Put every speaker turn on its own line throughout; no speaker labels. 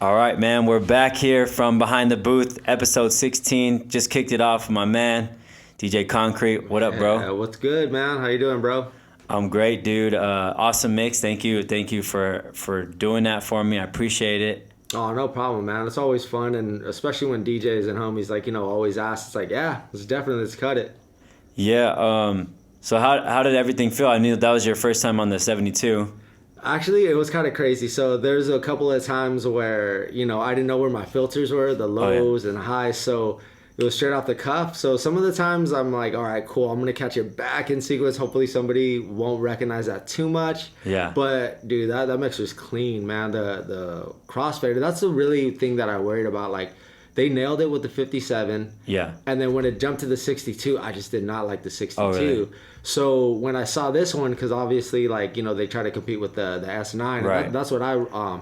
All right, man, we're back here from behind the booth, episode 16. Just kicked it off with my man, DJ Concrete. What up, bro?
Yeah, what's good, man? How you doing, bro?
I'm great, dude. Awesome mix. Thank you for doing that for me. I appreciate it.
Oh, no problem, man. It's always fun, and especially when DJs and homies, like, always ask. It's like, yeah, let's cut it.
Yeah, so how did everything feel? I knew that was your first time on the 72.
Actually, it was kind of crazy. So there's a couple of times where, I didn't know where my filters were, the lows and highs. So it was straight off the cuff. So some of the times I'm like, all right, cool. I'm going to catch it back in sequence. Hopefully somebody won't recognize that too much.
Yeah.
But, dude, that mix was clean, man. The crossfader, that's the really thing that I worried about. Like, they nailed it with the 57.
Yeah.
And then when it jumped to the 62, I just did not like the 62.
Oh, really?
So when I saw this one, because obviously, like, they try to compete with the S9.
Right.
That's what I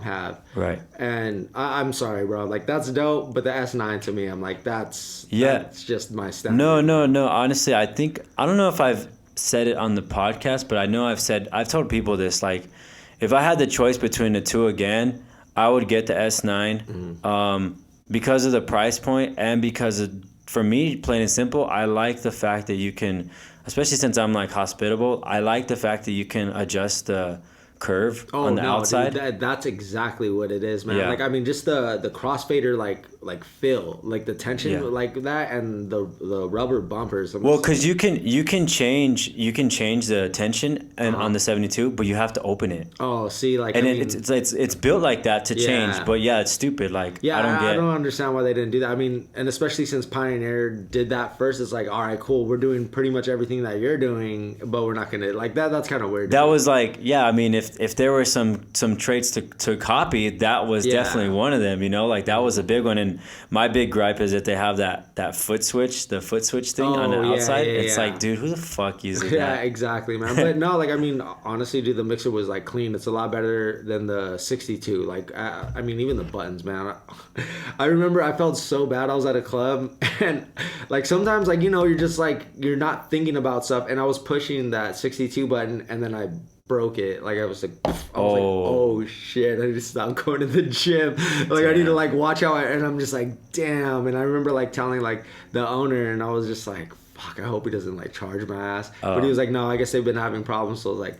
have.
Right.
And I'm sorry, bro. Like, that's dope. But the S9 to me, I'm like, that's just my standard.
No. Honestly, I don't know if I've said it on the podcast, but I know I've told people this. Like, if I had the choice between the two again, I would get the S9. Mm-hmm. Because of the price point and because for me, plain and simple, I like the fact that you can, especially since I'm like hospitable, I like the fact that you can adjust the curve on the outside.
Dude, that's exactly what it is, man.
Yeah.
Like, I mean, just the crossfader, like feel, like the tension, like that, and the rubber bumpers.
Well, because you can change the tension and on the 72, but you have to open it.
Oh, see, like,
and it's built like that to change, but yeah, it's stupid. Like, I
don't understand why they didn't do that. I mean, and especially since Pioneer did that first, it's like, all right, cool, we're doing pretty much everything that you're doing, but we're not gonna like that. That's kind of weird.
That was like, yeah, I mean, if there were some traits to copy, that was definitely one of them. Like that was a big one. And my big gripe is that they have that foot switch thing on the outside. It's like, dude, who the fuck uses that?
Yeah, exactly, man. But no, like, I mean, honestly, dude, the mixer was like clean. It's a lot better than the 62. Like, I mean, even the buttons, man. I remember I felt so bad. I was at a club, and like sometimes, like, you're just like, you're not thinking about stuff, and I was pushing that 62 button, and then I broke it. Like, I was like, oh shit, I need to stop going to the gym. Like, I need to like watch out. And I'm just like, damn. And I remember like telling like the owner, and I was just like, fuck, I hope he doesn't like charge my ass. But he was like, no, I guess they've been having problems. So I was like,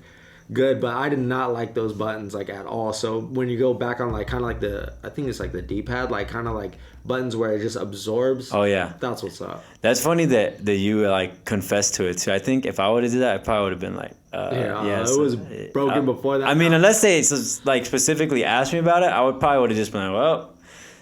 good. But I did not like those buttons like at all. So when you go back on like kind of like I think it's like the D-pad, like kind of like buttons where it just absorbs.
Oh yeah,
that's what's up.
That's funny that you like confessed to it too. I think if I would have did that, I probably would have been like,
it was broken before that.
I mean, unless they like specifically asked me about it, I would just been like, well,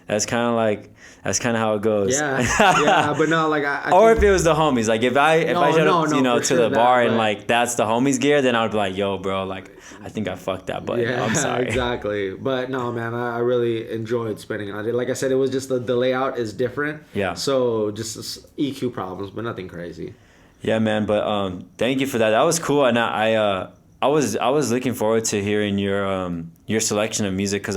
that's kind of how it goes.
Yeah, but no, like I
or if it was the homies, like if I showed up, to the bar and like that's the homies gear, then I would be like, yo, bro, like I think I fucked that button.
Yeah,
I'm sorry.
Exactly. But no, man, I really enjoyed spinning on it. Like I said, it was just the layout is different.
Yeah.
So just EQ problems, but nothing crazy.
Yeah, man. But thank you for that. That was cool, and I was looking forward to hearing your selection of music because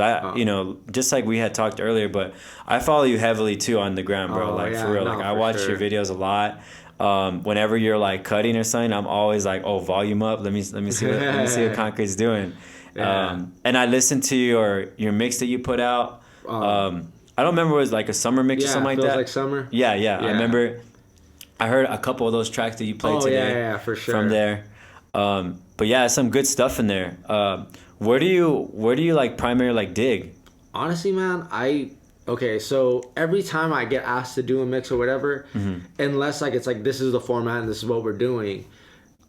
just like we had talked earlier, but I follow you heavily too on the gram, bro. For real. Like I watch your videos a lot. Whenever you're like cutting or something, I'm always like, oh, volume up. Let me see what Concrete's doing. Yeah. And I listened to your mix that you put out. I don't remember, it was like a summer mix or something like that.
Yeah, like summer.
Yeah. I remember. I heard a couple of those tracks that you played today.
Yeah, for sure.
From there. But yeah, some good stuff in there. Where do you like primarily like dig?
Honestly, man, okay, so every time I get asked to do a mix or whatever, unless like it's like this is the format and this is what we're doing,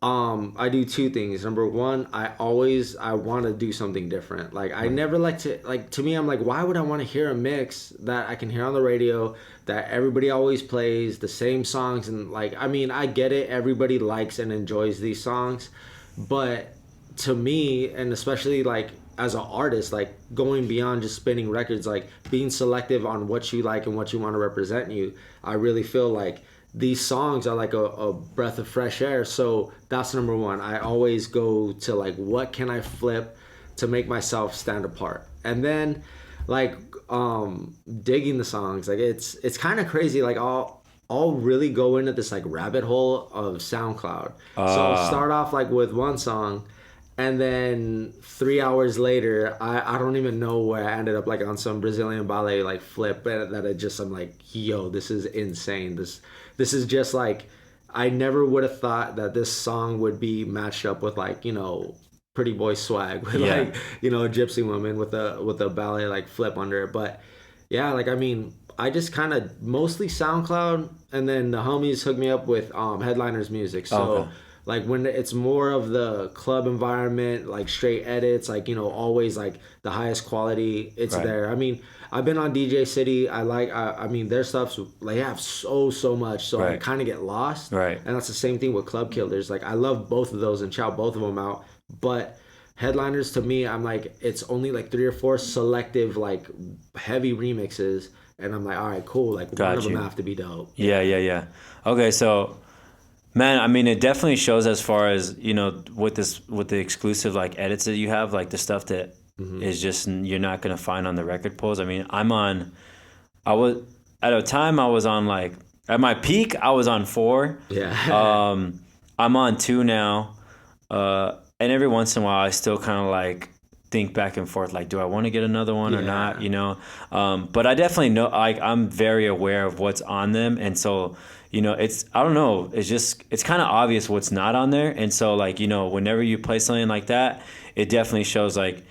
I do two things. Number one, I want to do something different. Like I never like to me, I'm like, why would I want to hear a mix that I can hear on the radio that everybody always plays the same songs? And like, I mean, I get it. Everybody likes and enjoys these songs, but to me, and especially like as an artist, like going beyond just spinning records, like being selective on what you like and what you want to represent you, I really feel like these songs are like a breath of fresh air. So that's number one. I always go to like, what can I flip to make myself stand apart? And then like digging the songs, like it's kind of crazy. Like I'll really go into this like rabbit hole of SoundCloud. So I'll start off like with one song, And then 3 hours later, I don't even know where I ended up, like on some Brazilian ballet like flip, and that I'm like, yo, this is insane. This is just like, I never would have thought that this song would be matched up with like, Pretty Boy Swag with like, Gypsy Woman with a ballet like flip under it. But yeah, like I mean, I just kind of mostly SoundCloud, and then the homies hooked me up with Headliner's music. So
Okay.
like when it's more of the club environment, like straight edits, like always like the highest quality, it's
Right.
there. I mean, I've been on DJ City. I mean, their stuff's, they have so much, so I
Right.
kind of get lost.
Right.
And that's the same thing with Club Killers. Like I love both of those and shout both of them out, but Headliners to me, I'm like, it's only like 3 or 4 selective like heavy remixes, and I'm like, all right, cool. Like one
Got
of
you.
them have to be dope.
Yeah. Okay, so man, I mean, it definitely shows as far as with the exclusive like edits that you have, like the stuff that is just you're not gonna find on the record pulls. I mean, I was at a time I was on like at my peak I was on 4.
Yeah.
I'm on 2 now, and every once in a while I still kind of like think back and forth, like, do I want to get another one or not? But I definitely know, like, I'm very aware of what's on them, and so it's, I don't know, it's kind of obvious what's not on there, and so like whenever you play something like that, it definitely shows like.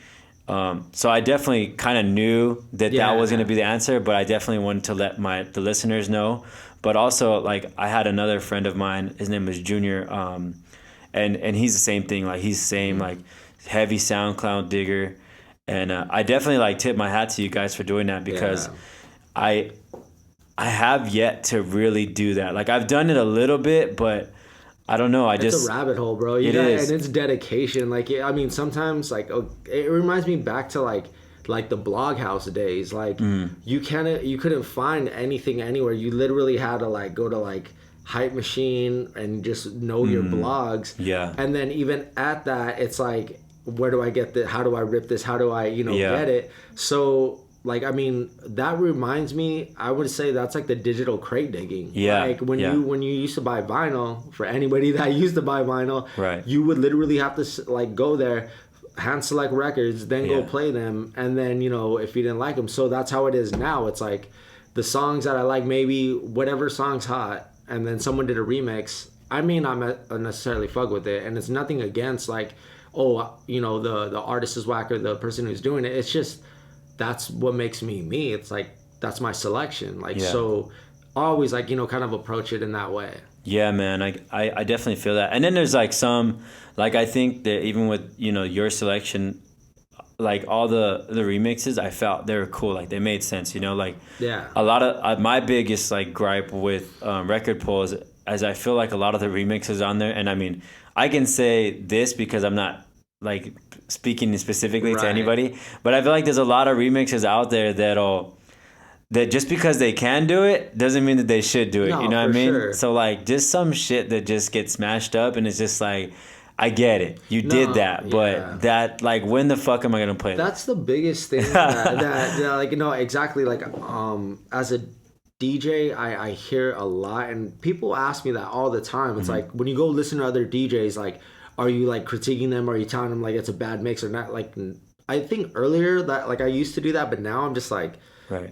So I definitely kind of knew that was going to be the answer, but I definitely wanted to let the listeners know. But also, like, I had another friend of mine, his name was Junior, and he's the same thing. Like, he's the same, like, heavy SoundCloud digger. And I definitely, like, tip my hat to you guys for doing that, because I have yet to really do that. Like, I've done it a little bit, but I don't know.
It's a rabbit hole, bro.
It is.
And it's dedication. Like, I mean, sometimes like it reminds me back to like the Bloghouse days. Like you couldn't find anything anywhere. You literally had to like go to like Hype Machine and just know your blogs.
Yeah.
And then even at that, it's like, where do I get this? How do I rip this? How do I get it? So. Like, I mean, that reminds me, I would say that's like the digital crate digging.
Yeah.
Like when you used to buy vinyl, for anybody that used to buy vinyl,
right,
you would literally have to like go there, hand select records, then go play them. And then, if you didn't like them. So that's how it is now. It's like the songs that I like, maybe whatever song's hot, and then someone did a remix. I may not necessarily fuck with it. And it's nothing against like, the artist is whack or the person who's doing it. It's just, that's what makes me. It's like, that's my selection. Like, so always like, kind of approach it in that way.
Yeah, man. I definitely feel that. And then there's like some, like, I think that even with, your selection, like all the remixes, I felt they were cool. Like they made sense, like a lot of my biggest like gripe with record pulls, as I feel like a lot of the remixes on there. And I mean, I can say this because I'm not like speaking specifically to anybody, but I feel like there's a lot of remixes out there that just because they can do it doesn't mean that they should do it.
No,
you know what I mean?
Sure.
So like just some shit that just gets smashed up, and it's just like, I get it, you did that, but that, like, when the fuck am I gonna play that?
That's the biggest thing that like, exactly, like as a DJ, I hear a lot, and people ask me that all the time. It's like, when you go listen to other DJs, like, are you like critiquing them? Are you telling them like it's a bad mix or not? Like, I think earlier that like I used to do that, but now I'm just like,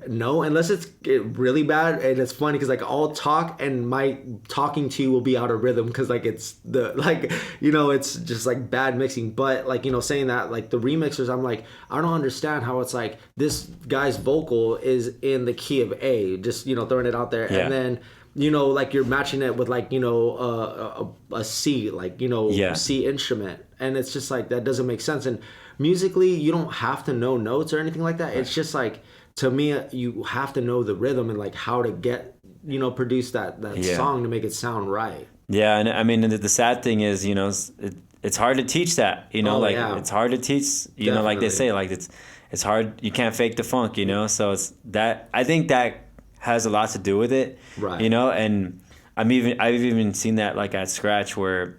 no, unless it's really bad. And it's funny because like I'll talk and my talking to you will be out of rhythm because like it's the like it's just like bad mixing. But like saying that, like the remixers, I'm like, I don't understand how it's like this guy's vocal is in the key of A, just throwing it out there, and then like you're matching it with like a C, like C instrument, and it's just like that doesn't make sense. And musically, you don't have to know notes or anything like that. It's just like, to me, you have to know the rhythm and like how to get produce that song to make it sound right. Yeah,
and I mean the sad thing is it's hard to teach that. It's hard to teach. Definitely. Like they say, like it's hard. You can't fake the funk. So it's that. I think that has a lot to do with it. Right. And I've even seen that like at scratch where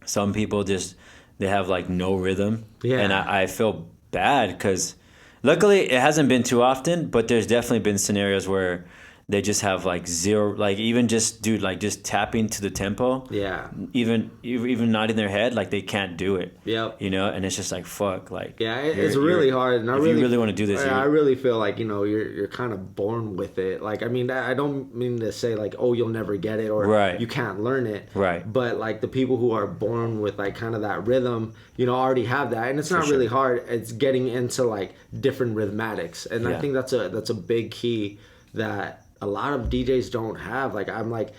some people just they have like no rhythm. Yeah. And I feel bad because luckily it hasn't been too often, but there's definitely been scenarios where they just have like zero, like even just dude, like just tapping to the tempo.
Yeah.
Even not in their head, like they can't do it.
Yep.
You know, and it's just like fuck, like
yeah, it's really hard. And
if you really want to do this,
I really feel like, you know, you're kind of born with it. Like, I mean, I don't mean to say like, oh, you'll never get it, or
right.
you can't learn it.
Right.
But like the people who are born with like kind of that rhythm, you know, already have that, and it's not really hard. It's getting into like different rhythmatics, and I think that's a big key that a lot of DJs don't have. Like, I'm like,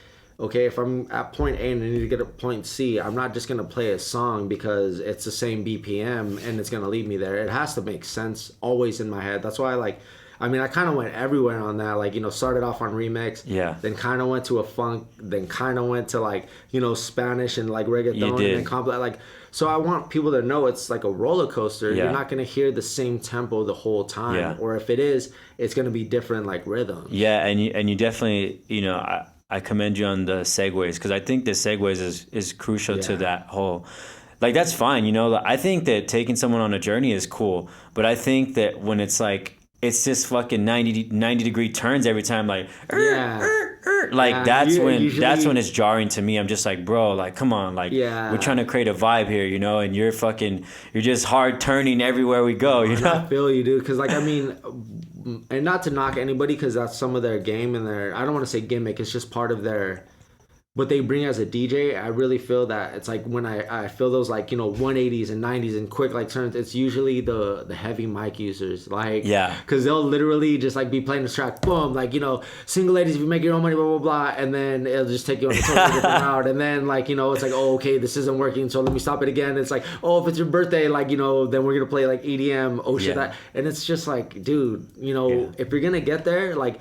okay, if I'm at point A and I need to get to point C, I'm not just going to play a song because it's the same BPM and it's going to lead me there. It has to make sense always in my head. That's why I kind of went everywhere on that. Like, you know, started off on remix.
Yeah.
Then kind of went to a funk. Then kind of went to like, you know, Spanish and like reggaeton. And then complex. Like, so I want people to know it's like a roller coaster. Yeah. You're not going to hear the same tempo the whole time. Yeah. Or if it is, it's going to be different like rhythms.
Yeah. And you definitely, you know, I commend you on the segues, because I think the segues is crucial to that whole, like, that's fine. You know, I think that taking someone on a journey is cool, but I think that when it's like, it's just fucking 90 degree turns every time, like, like that's when it's jarring to me. I'm just like, bro, like, come on, like, we're trying to create a vibe here, you know, and you're just hard turning everywhere we go, you know?
I feel you, dude, because like, I mean, and not to knock anybody, because that's some of their game and their, I don't want to say gimmick, it's just part of their, what they bring as a DJ. I really feel that it's like when I feel those like, you know, 180s and 90s and quick like turns, it's usually the heavy mic users, like, because they'll literally just like be playing this track, boom, like, you know, single ladies, if you make your own money, blah blah blah, and then it'll just take you on a totally different route, and then like, you know, it's like, oh, okay, this isn't working, so let me stop it again. It's like, oh, if it's your birthday, like, you know, then we're gonna play like EDM, oh shit, that, and it's just like, dude, you know, if you're gonna get there, like,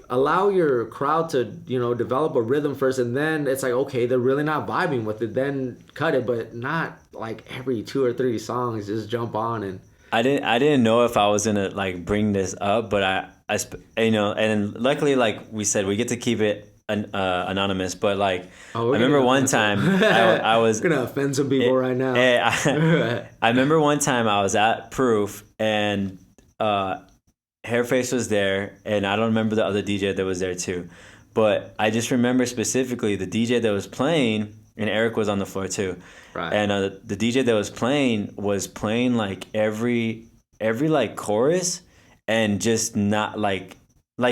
allow your crowd to, you know, develop a rhythm first, and then it's like, okay, they're really not vibing with it, then cut it, but not like every 2 or 3 songs just jump on. And
I didn't know if I was gonna like bring this up, but I you know, and luckily, like we said, we get to keep it anonymous, but like, I remember one time I was
gonna offend some people right now.
I remember one time I was at Proof, and Hairface was there, and I don't remember the other DJ that was there too, but I just remember specifically the DJ that was playing, and Eric was on the floor too, right? And the DJ that was playing like every like chorus, and just not like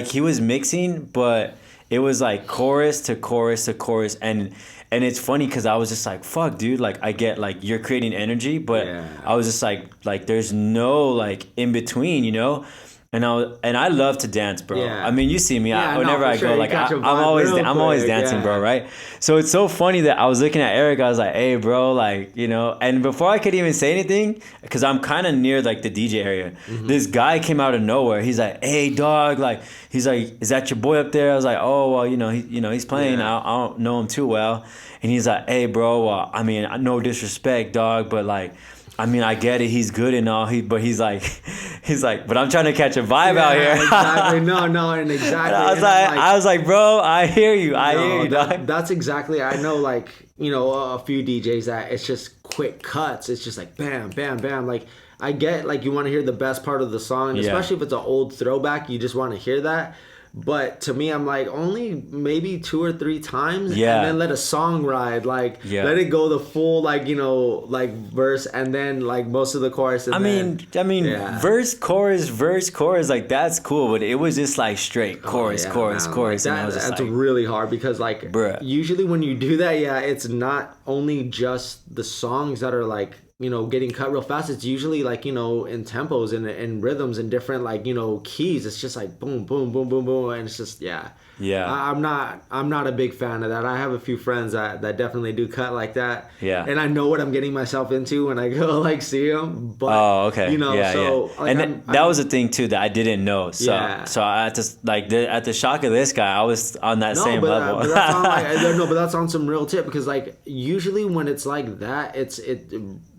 he was mixing, but it was like chorus to chorus to chorus, and it's funny because I was just like, fuck, dude, like, I get like you're creating energy, but I was just like there's no like in between, you know. And I love to dance, bro. Yeah. I mean, you see me. Whenever I go, like, I'm always dancing, bro. Right? So it's so funny that I was looking at Eric. I was like, hey, bro, like, you know. And before I could even say anything, because I'm kind of near like the DJ area, this guy came out of nowhere. He's like, hey, dog, like, he's like, is that your boy up there? I was like, oh, well, you know, he's playing. I don't know him too well. And he's like, hey, bro, I mean, no disrespect, dog, but like, I mean, I get it. He's good and all. But he's like, but I'm trying to catch a vibe out here.
Exactly. No, and exactly.
And I was like, bro, I hear you. I hear you, dog.
That's exactly. I know, like, you know, a few DJs that it's just quick cuts. It's just like bam, bam, bam. Like, I get, like, you want to hear the best part of the song, especially if it's an old throwback. You just want to hear that. But to me, I'm like, only maybe 2 or 3 times, and then let a song ride, like, let it go the full, like, you know, like, verse, and then like most of the chorus. And
I mean, verse, chorus, like, that's cool, but it was just like straight chorus, chorus.
Like, that's really hard, because like, usually when you do that, it's not only just the songs that are like, you know, getting cut real fast. It's usually like, you know, in tempos and rhythms and different, like, you know, keys. It's just like boom, boom, boom, boom, boom, and it's just I'm not a big fan of that. I have a few friends that definitely do cut like that. Yeah. And I know what I'm getting myself into when I go like see them. But you know, like,
and that was a thing too that I didn't know. So I had to, like, at the shock of this guy, I was on that same level.
But that's on some real tip, because like usually when it's like that,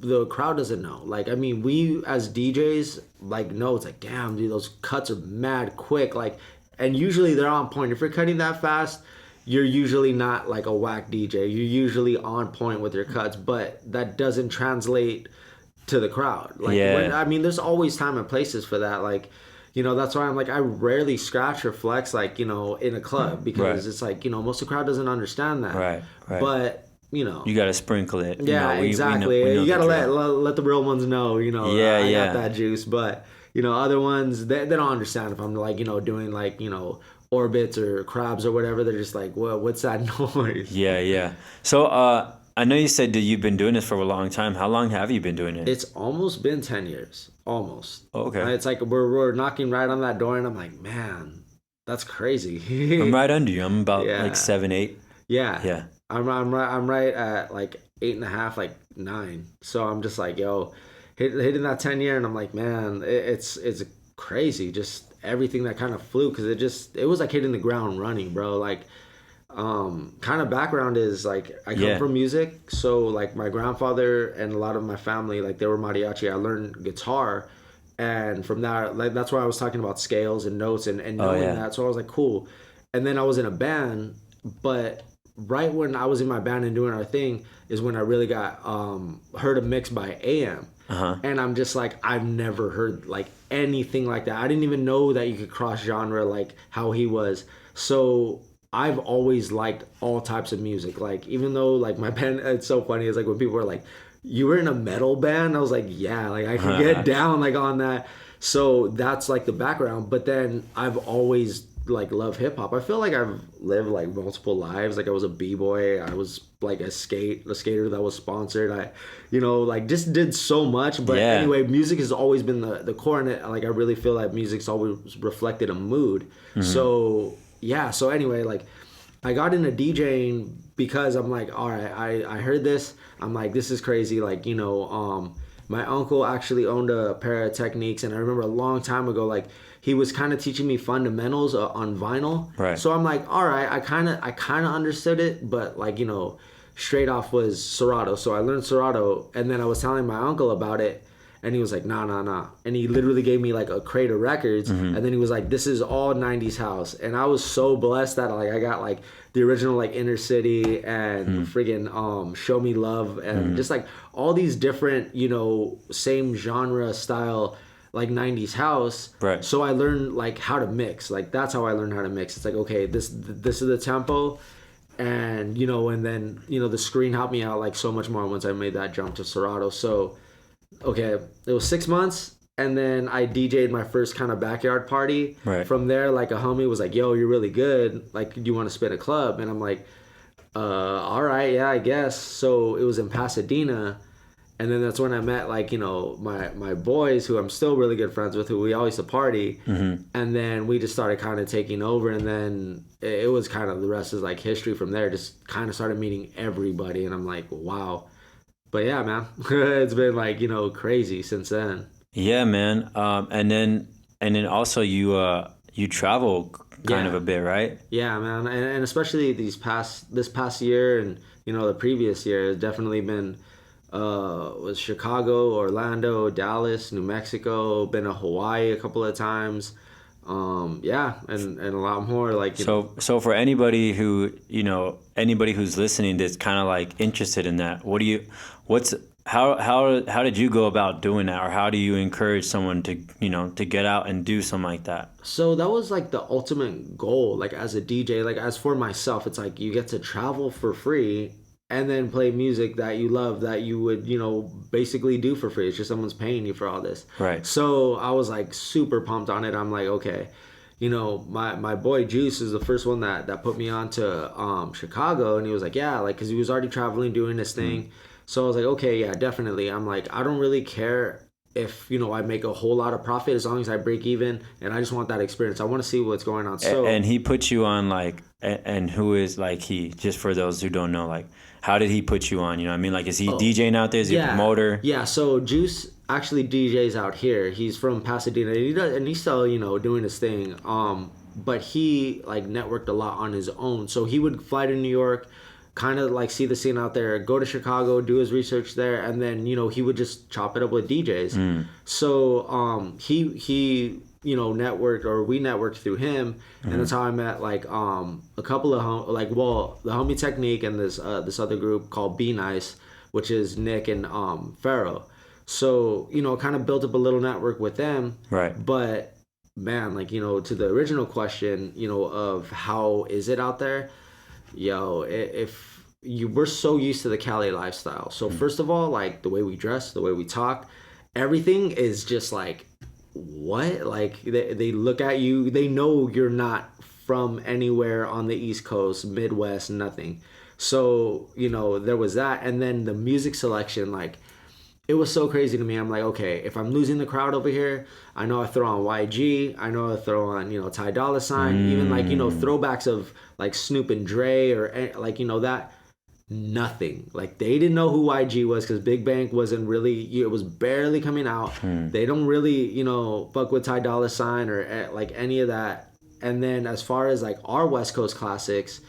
the crowd doesn't know. Like, I mean, we as DJs like know, it's like, damn, dude, those cuts are mad quick. Like, and usually they're on point. If you're cutting that fast, you're usually not like a whack DJ. You're usually on point with your cuts, but that doesn't translate to the crowd. Like, I mean, there's always time and places for that. Like, you know, that's why I'm like, I rarely scratch or flex, like, you know, in a club, because it's like, you know, most of the crowd doesn't understand that.
Right.
But, you know,
you got to sprinkle it.
yeah,
you know,
exactly.
we know
You got to
the drill.
let the real ones know, you know, I got that juice. But, you know, other ones, they don't understand if I'm like, you know, doing like, you know, orbits or crabs or whatever. They're just like, well, what's that noise?
Yeah. So, I know you said that you've been doing this for a long time. How long have you been doing it?
It's almost been 10 years. Almost.
Okay.
It's like we're knocking right on that door, and I'm like, man, that's
I'm
crazy.
right under you. I'm about like
Yeah.
7, 8.
Yeah.
Yeah.
I'm right at like 8.5, like 9. So I'm just like, yo, hitting that 10 year, and I'm like, man, it's crazy. Just everything that kind of flew, because it was like hitting the ground running, bro. Like, kind of background is like I come from music, so like my grandfather and a lot of my family, like they were mariachi. I learned guitar, and from that, like that's why I was talking about scales and notes and knowing that. So I was like, cool. And then I was in a band, but right when I was in my band and doing our thing is when I really got heard a mix by AM. And I'm just like, I've never heard like anything like that. I didn't even know that you could cross genre like how he was. So I've always liked all types of music. Like, even though like my band, it's so funny. It's like when people are like, you were in a metal band? I was like, yeah, like I can get down like on that. So that's like the background. But then I've always like loved hip hop. I feel like I've lived like multiple lives. Like I was a b-boy. I was like a skater that was sponsored. I, you know, like just did so much. But anyway, music has always been the core in it. Like I really feel like music's always reflected a mood. So yeah. So anyway, like I got into DJing because I'm like, all right, I heard this. I'm like, this is crazy. Like, you know, my uncle actually owned a pair of Techniques, and I remember a long time ago, like he was kind of teaching me fundamentals on vinyl.
Right.
So I'm like, all right, I kind of understood it, but like, you know, straight off was Serato. So I learned Serato, and then I was telling my uncle about it. And he was like, nah. And he literally gave me like a crate of records. And then he was like, this is all 90s house. And I was so blessed that like I got like the original like Inner City and friggin' Show Me Love and just like all these different, you know, same genre style like 90s house.
Right.
So I learned like how to mix. Like that's how I learned how to mix. It's like, okay, this is the tempo. And, you know, and then, you know, the screen helped me out like so much more once I made that jump to Serato. So okay, it was 6 months, and then I DJ'd my first kind of backyard party.
Right.
From there, like a homie was like, yo, you're really good. Like, do you want to spin a club? And I'm like, all right, yeah, I guess. So it was in Pasadena. And then that's when I met, like, you know, my boys, who I'm still really good friends with, who we always used to party. And then we just started kind of taking over. And then it was kind of, the rest is like history from there. Just kind of started meeting everybody. And I'm like, wow. But yeah, man, it's been like, you know, crazy since then.
Yeah, man. And then also you travel kind of a bit, right?
Yeah, man, and especially this past year and, you know, the previous year has definitely been was Chicago, Orlando, Dallas, New Mexico, been to Hawaii a couple of times. Yeah, and a lot more like, you know.
So for anybody who, you know, anybody who's listening that's kind of like interested in that, how did you go about doing that, or how do you encourage someone to, you know, to get out and do something like that?
So that was like the ultimate goal, like as a DJ, like as for myself, it's like you get to travel for free and then play music that you love, that you would, you know, basically do for free. It's just someone's paying you for all this.
Right.
So I was like super pumped on it. I'm like, okay, you know, my boy Juice is the first one that put me on to Chicago, and he was like, yeah, like, because he was already traveling, doing this thing. So I was like, okay, yeah, definitely. I'm like, I don't really care if, you know, I make a whole lot of profit, as long as I break even, and I just want that experience. I want to see what's going on. So
and he put you on, like, and who is, like, he, just for those who don't know, like, how did he put you on? You know what I mean? Like, is he DJing out there? Is he a promoter?
Yeah, so Juice actually DJs out here. He's from Pasadena, and he's still, you know, doing his thing. But he like networked a lot on his own. So he would fly to New York, kind of like see the scene out there, go to Chicago, do his research there, and then, you know, he would just chop it up with DJs. So he you know, we networked through him, and that's how I met like a couple of the Homie Technique and this other group called Be Nice, which is Nick and Pharaoh. So, you know, kind of built up a little network with them.
Right.
But man, like, to the original question, of how is it out there? Yo, if you we're so used to the Cali lifestyle. So first of all, like the way we dress, the way we talk, everything is just like, what? Like they look at you, they know you're not from anywhere on the East Coast, Midwest, nothing. So, there was that. And then the music selection, like, it was so crazy to me. I'm like, okay, if I'm losing the crowd over here, I know I throw on YG, I know I throw on, Ty Dolla Sign, even like, throwbacks of like Snoop and Dre or like, that. Nothing. Like they didn't know who YG was because Big Bang wasn't really, it was barely coming out. They don't really, fuck with Ty Dolla Sign or like any of that. And then as far as like our West Coast classics,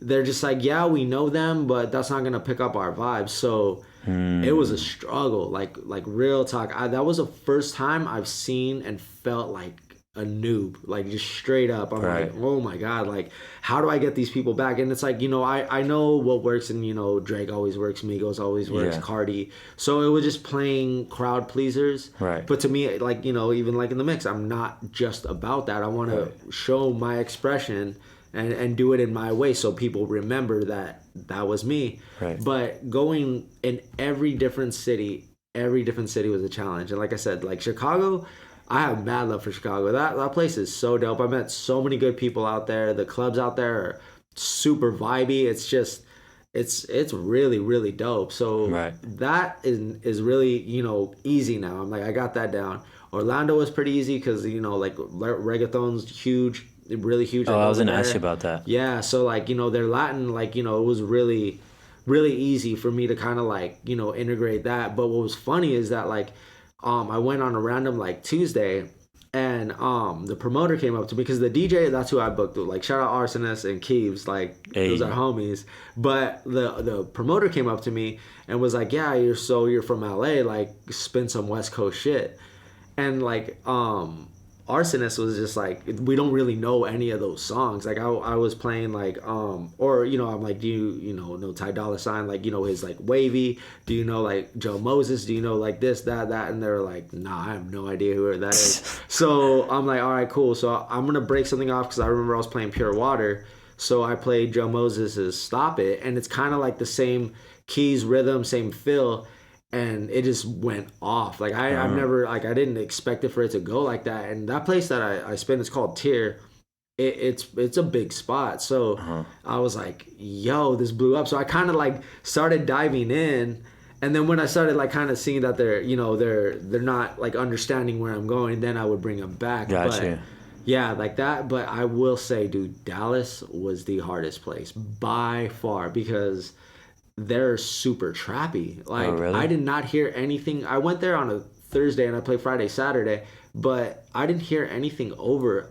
they're just like, yeah, we know them, but that's not gonna pick up our vibes. So it was a struggle, like real talk. That was the first time I've seen and felt like a noob, like just straight up. I'm like, oh my god, like how do I get these people back? And it's like, I know what works, and Drake always works, Migos always works, Cardi. So it was just playing crowd pleasers.
Right.
But to me, like even like in the mix, I'm not just about that. I want to show my expression and do it in my way so people remember that was me.
Right.
But going in every different city was a challenge. And like I said, like Chicago, I have mad love for Chicago. That place is so dope. I met so many good people out there. The clubs out there are super vibey. It's just it's really, really dope. So that is really, easy now. I'm like, I got that down. Orlando was pretty easy because, like reggaeton's huge, really huge.
Oh, I was going to ask you about that.
Yeah. So like, their Latin, like, it was really, really easy for me to kind of like, integrate that. But what was funny is that like, I went on a random like Tuesday, and the promoter came up to me because the DJ, that's who I booked with. Like shout out Arsonist and Keeves, like those are homies. But the promoter came up to me and was like, yeah, you're from LA, like spin some West Coast shit. And like Arsonist was just like, we don't really know any of those songs. Like I was playing like or I'm like, do you know Ty Dolla Sign, like his like Wavy, do you know like Joe Moses, do you know like this, that, and they're like, nah, I have no idea who that is. So I'm like, all right, cool. So I'm gonna break something off because I remember I was playing Pure Water, so I played Joe Moses's Stop It, and it's kind of like the same keys, rhythm, same feel. And it just went off. Like I've never, like I didn't expect it for it to go like that. And that place that I spin is called Tier. It's a big spot. So I was like, yo, this blew up. So I kind of like started diving in. And then when I started like kind of seeing that they're not like understanding where I'm going, then I would bring them back.
Gotcha.
But yeah, like that. But I will say, dude, Dallas was the hardest place by far because they're super trappy. Like
really?
I did not hear anything. I went there on a Thursday and I played Friday, Saturday, but I didn't hear anything over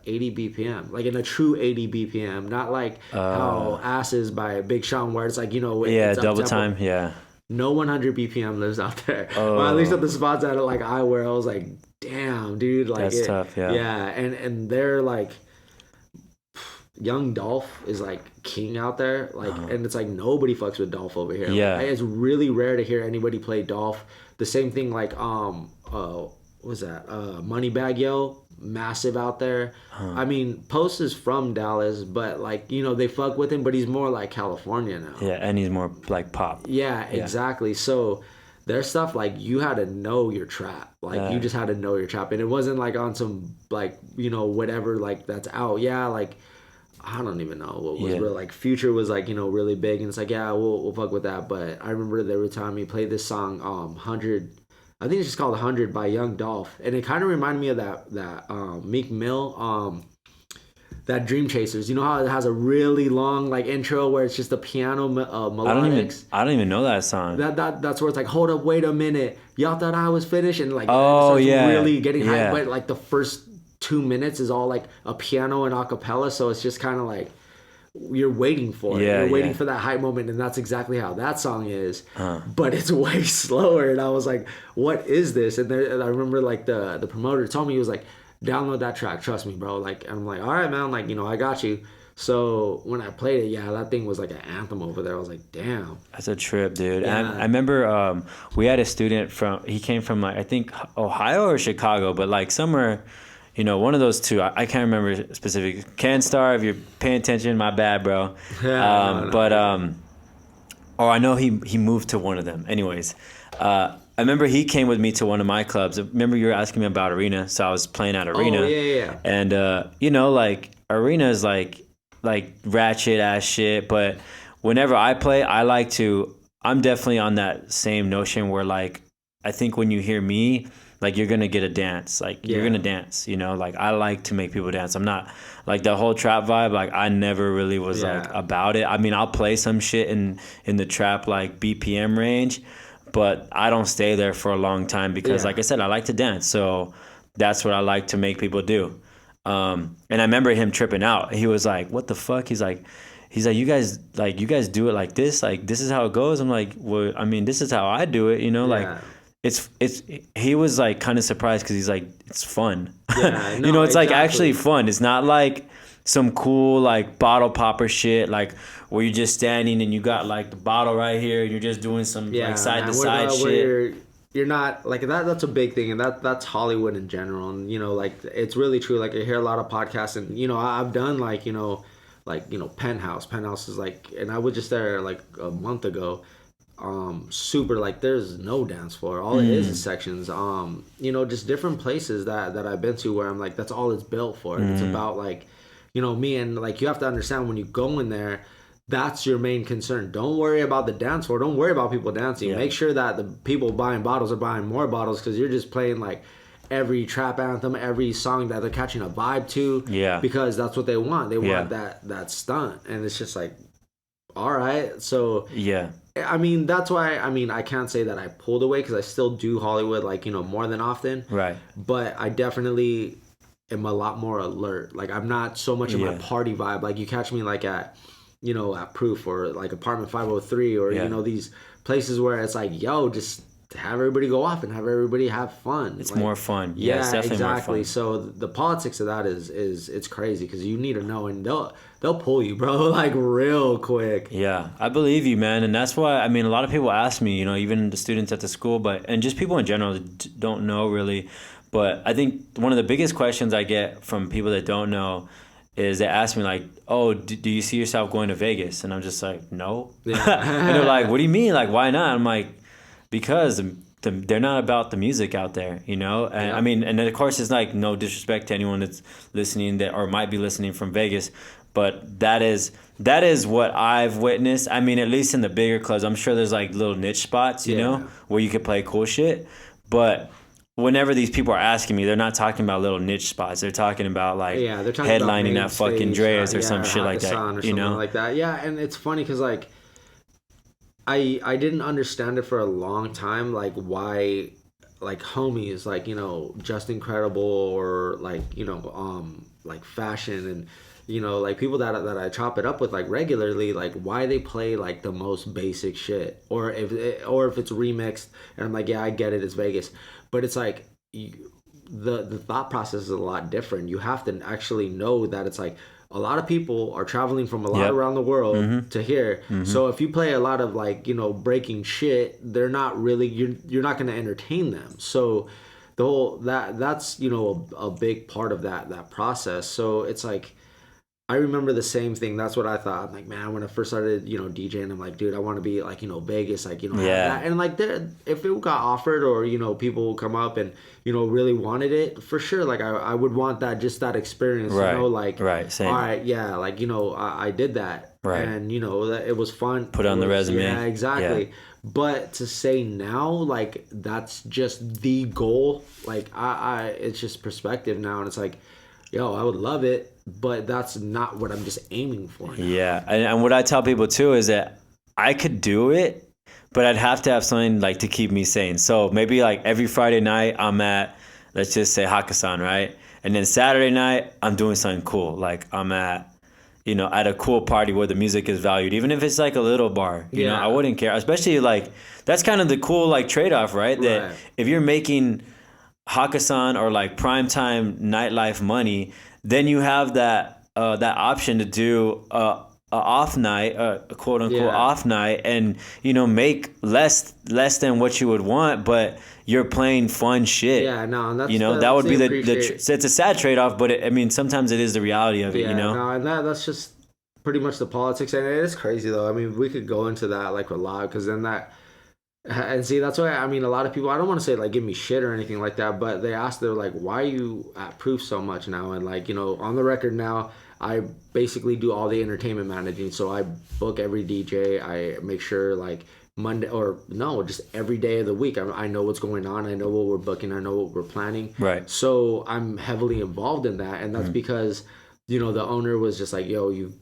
80 BPM, like in a true 80 BPM, not like how Asses by Big Sean where it's like, it's
double time. Yeah.
No 100 BPM lives out there. Well, at least at the spots that like I were, I was like, damn, dude, like
that's tough. Yeah.
Yeah. And they're like, Young Dolph is like king out there, like, and it's like nobody fucks with Dolph over here.
Yeah,
like, it's really rare to hear anybody play Dolph. The same thing, like what was that? Moneybagg Yo, massive out there. I mean, Post is from Dallas, but like they fuck with him, but he's more like California now.
Yeah, and he's more like pop.
Yeah, exactly. So there's stuff like you had to know your trap, like you just had to know your trap, and it wasn't like on some like whatever like that's out. Yeah, like. I don't even know what was real. Like Future was like really big, and it's like we'll fuck with that. But I remember they were telling me play this song 100. I think it's just called 100 by Young Dolph, and it kind of reminded me of that Meek Mill that Dream Chasers. You know how it has a really long like intro where it's just a piano melodics.
I don't even know that song.
That's where it's like, hold up, wait a minute, y'all thought I was finished, and like really getting hyped. But like the first 2 minutes is all like a piano and a cappella, so it's just kind of like you're waiting for it. You're waiting for that hype moment, and that's exactly how that song is. But it's way slower, and I was like, what is this? And I remember like the promoter told me, he was like, download that track, trust me, bro. Like, and I'm like, all right, man, like I got you. So when I played it, that thing was like an anthem over there. I was like, damn.
That's a trip, dude. Yeah. And I remember we had a student he came from like, I think Ohio or Chicago, but like somewhere, one of those two. I can't remember specific. CanStar, if you're paying attention, my bad, bro. But or I know he moved to one of them. Anyways, I remember he came with me to one of my clubs. Remember you were asking me about Arena, so I was playing at Arena.
Oh yeah.
And like Arena is like ratchet ass shit. But whenever I play, I'm definitely on that same notion where like I think when you hear me, like you're gonna get a dance, like you're gonna dance, like I like to make people dance. I'm not like the whole trap vibe, like I never really was like about it. I mean, I'll play some shit in the trap like BPM range, but I don't stay there for a long time because like I said, I like to dance, so that's what I like to make people do. And I remember him tripping out. He was like, what the fuck? He's like, you guys do it like this is how it goes. I'm like, well, I mean, this is how I do it, like it's he was like kind of surprised because he's like, it's fun. Yeah, no, it's like actually fun. It's not like some cool like bottle popper shit like where you're just standing and you got like the bottle right here and you're just doing some like side to side shit.
You're not like that. That's a big thing, and that's Hollywood in general. And like it's really true. Like I hear a lot of podcasts, and I've done like Penthouse. Penthouse is like, and I was just there like a month ago. Super like there's no dance floor. All it is sections. Just different places that I've been to where I'm like that's all it's built for. It's about like, me, and like you have to understand when you go in there. That's your main concern. Don't worry about the dance floor. Don't worry about people dancing. Yeah. Make sure that the people buying bottles are buying more bottles because you're just playing like every trap anthem, every song that they're catching a vibe to. Yeah. Because that's what they want. They want that stunt, and it's just like, all right. So yeah. I mean, that's why. I mean, I can't say that I pulled away because I still do Hollywood like more than often. Right. But I definitely am a lot more alert. Like I'm not so much in my party vibe. Like you catch me like at Proof or like Apartment 503 or, these places where it's like, yo, just have everybody go off and have everybody have fun.
It's
like,
more fun. Yeah, it's definitely
exactly.
More fun.
So the politics of that is it's crazy because you need to know, and they'll pull you, bro, like real quick.
Yeah, I believe you, man. And that's why, I mean, a lot of people ask me, even the students at the school, and just people in general don't know really. But I think one of the biggest questions I get from people that don't know is they ask me like, oh, do you see yourself going to Vegas? And I'm just like, no. Yeah. And they're like, what do you mean? Like, why not? I'm like, because they're not about the music out there, And I mean, and of course it's like no disrespect to anyone that's listening or might be listening from Vegas, but that is what I've witnessed. I mean, at least in the bigger clubs, I'm sure there's like little niche spots, you know, where you could play cool shit. But whenever these people are asking me, they're not talking about little niche spots. They're talking about like they're talking headlining about that fucking Dreas or some shit like that. Or
like that. Yeah, and it's funny because like I didn't understand it for a long time, like why like homies like Just Incredible or like like Fashion and like people that I chop it up with like regularly, like why they play like the most basic shit or if it's remixed and I'm like, yeah, I get it, it's Vegas. But it's like the thought process is a lot different. You have to actually know that it's like a lot of people are traveling from a lot around the world to here. So if you play a lot of like breaking shit, they're not really you're not going to entertain them. So the whole that's a big part of that process. So it's like I remember the same thing. That's what I thought. I'm like, man, when I first started, DJing, I'm like, dude, I want to be like, Vegas, like, that. And like, if it got offered or, people come up and, really wanted it for sure. Like I would want that, just that experience, like, same. All right. Yeah. Like, I did that. Right. And, that it was fun.
Put on the resume.
Yeah, exactly. Yeah. But to say now, like, that's just the goal. Like it's just perspective now. And it's like, yo, I would love it, but that's not what I'm just aiming for now.
Yeah, and what I tell people too is that I could do it, but I'd have to have something like to keep me sane. So maybe like every Friday night I'm at, let's just say Hakkasan, right? And then Saturday night I'm doing something cool. Like I'm at, at a cool party where the music is valued, even if it's like a little bar. You know, I wouldn't care. Especially like that's kind of the cool like trade-off, right? That if you're making Hakkasan or like primetime nightlife money, then you have that option to do a off night, a quote unquote
Yeah.
off night, and make less than what you would want, but you're playing fun shit.
Yeah, no, and that's
that would be
appreciate.
so it's a sad trade off, but sometimes it is the reality of it.
Yeah, no, and that's just pretty much the politics, and it is crazy though. I mean, we could go into that like a lot, because then that. And see, that's why, I mean, a lot of people, I don't want to say like give me shit or anything like that, but they're like, why are you at Proof so much now? And like, on the record now, I basically do all the entertainment managing. So I book every DJ. I make sure like Monday, or no, just every day of the week, I know what's going on. I know what we're booking. I know what we're planning.
Right.
So I'm heavily involved in that. And that's because, the owner was just like, yo, you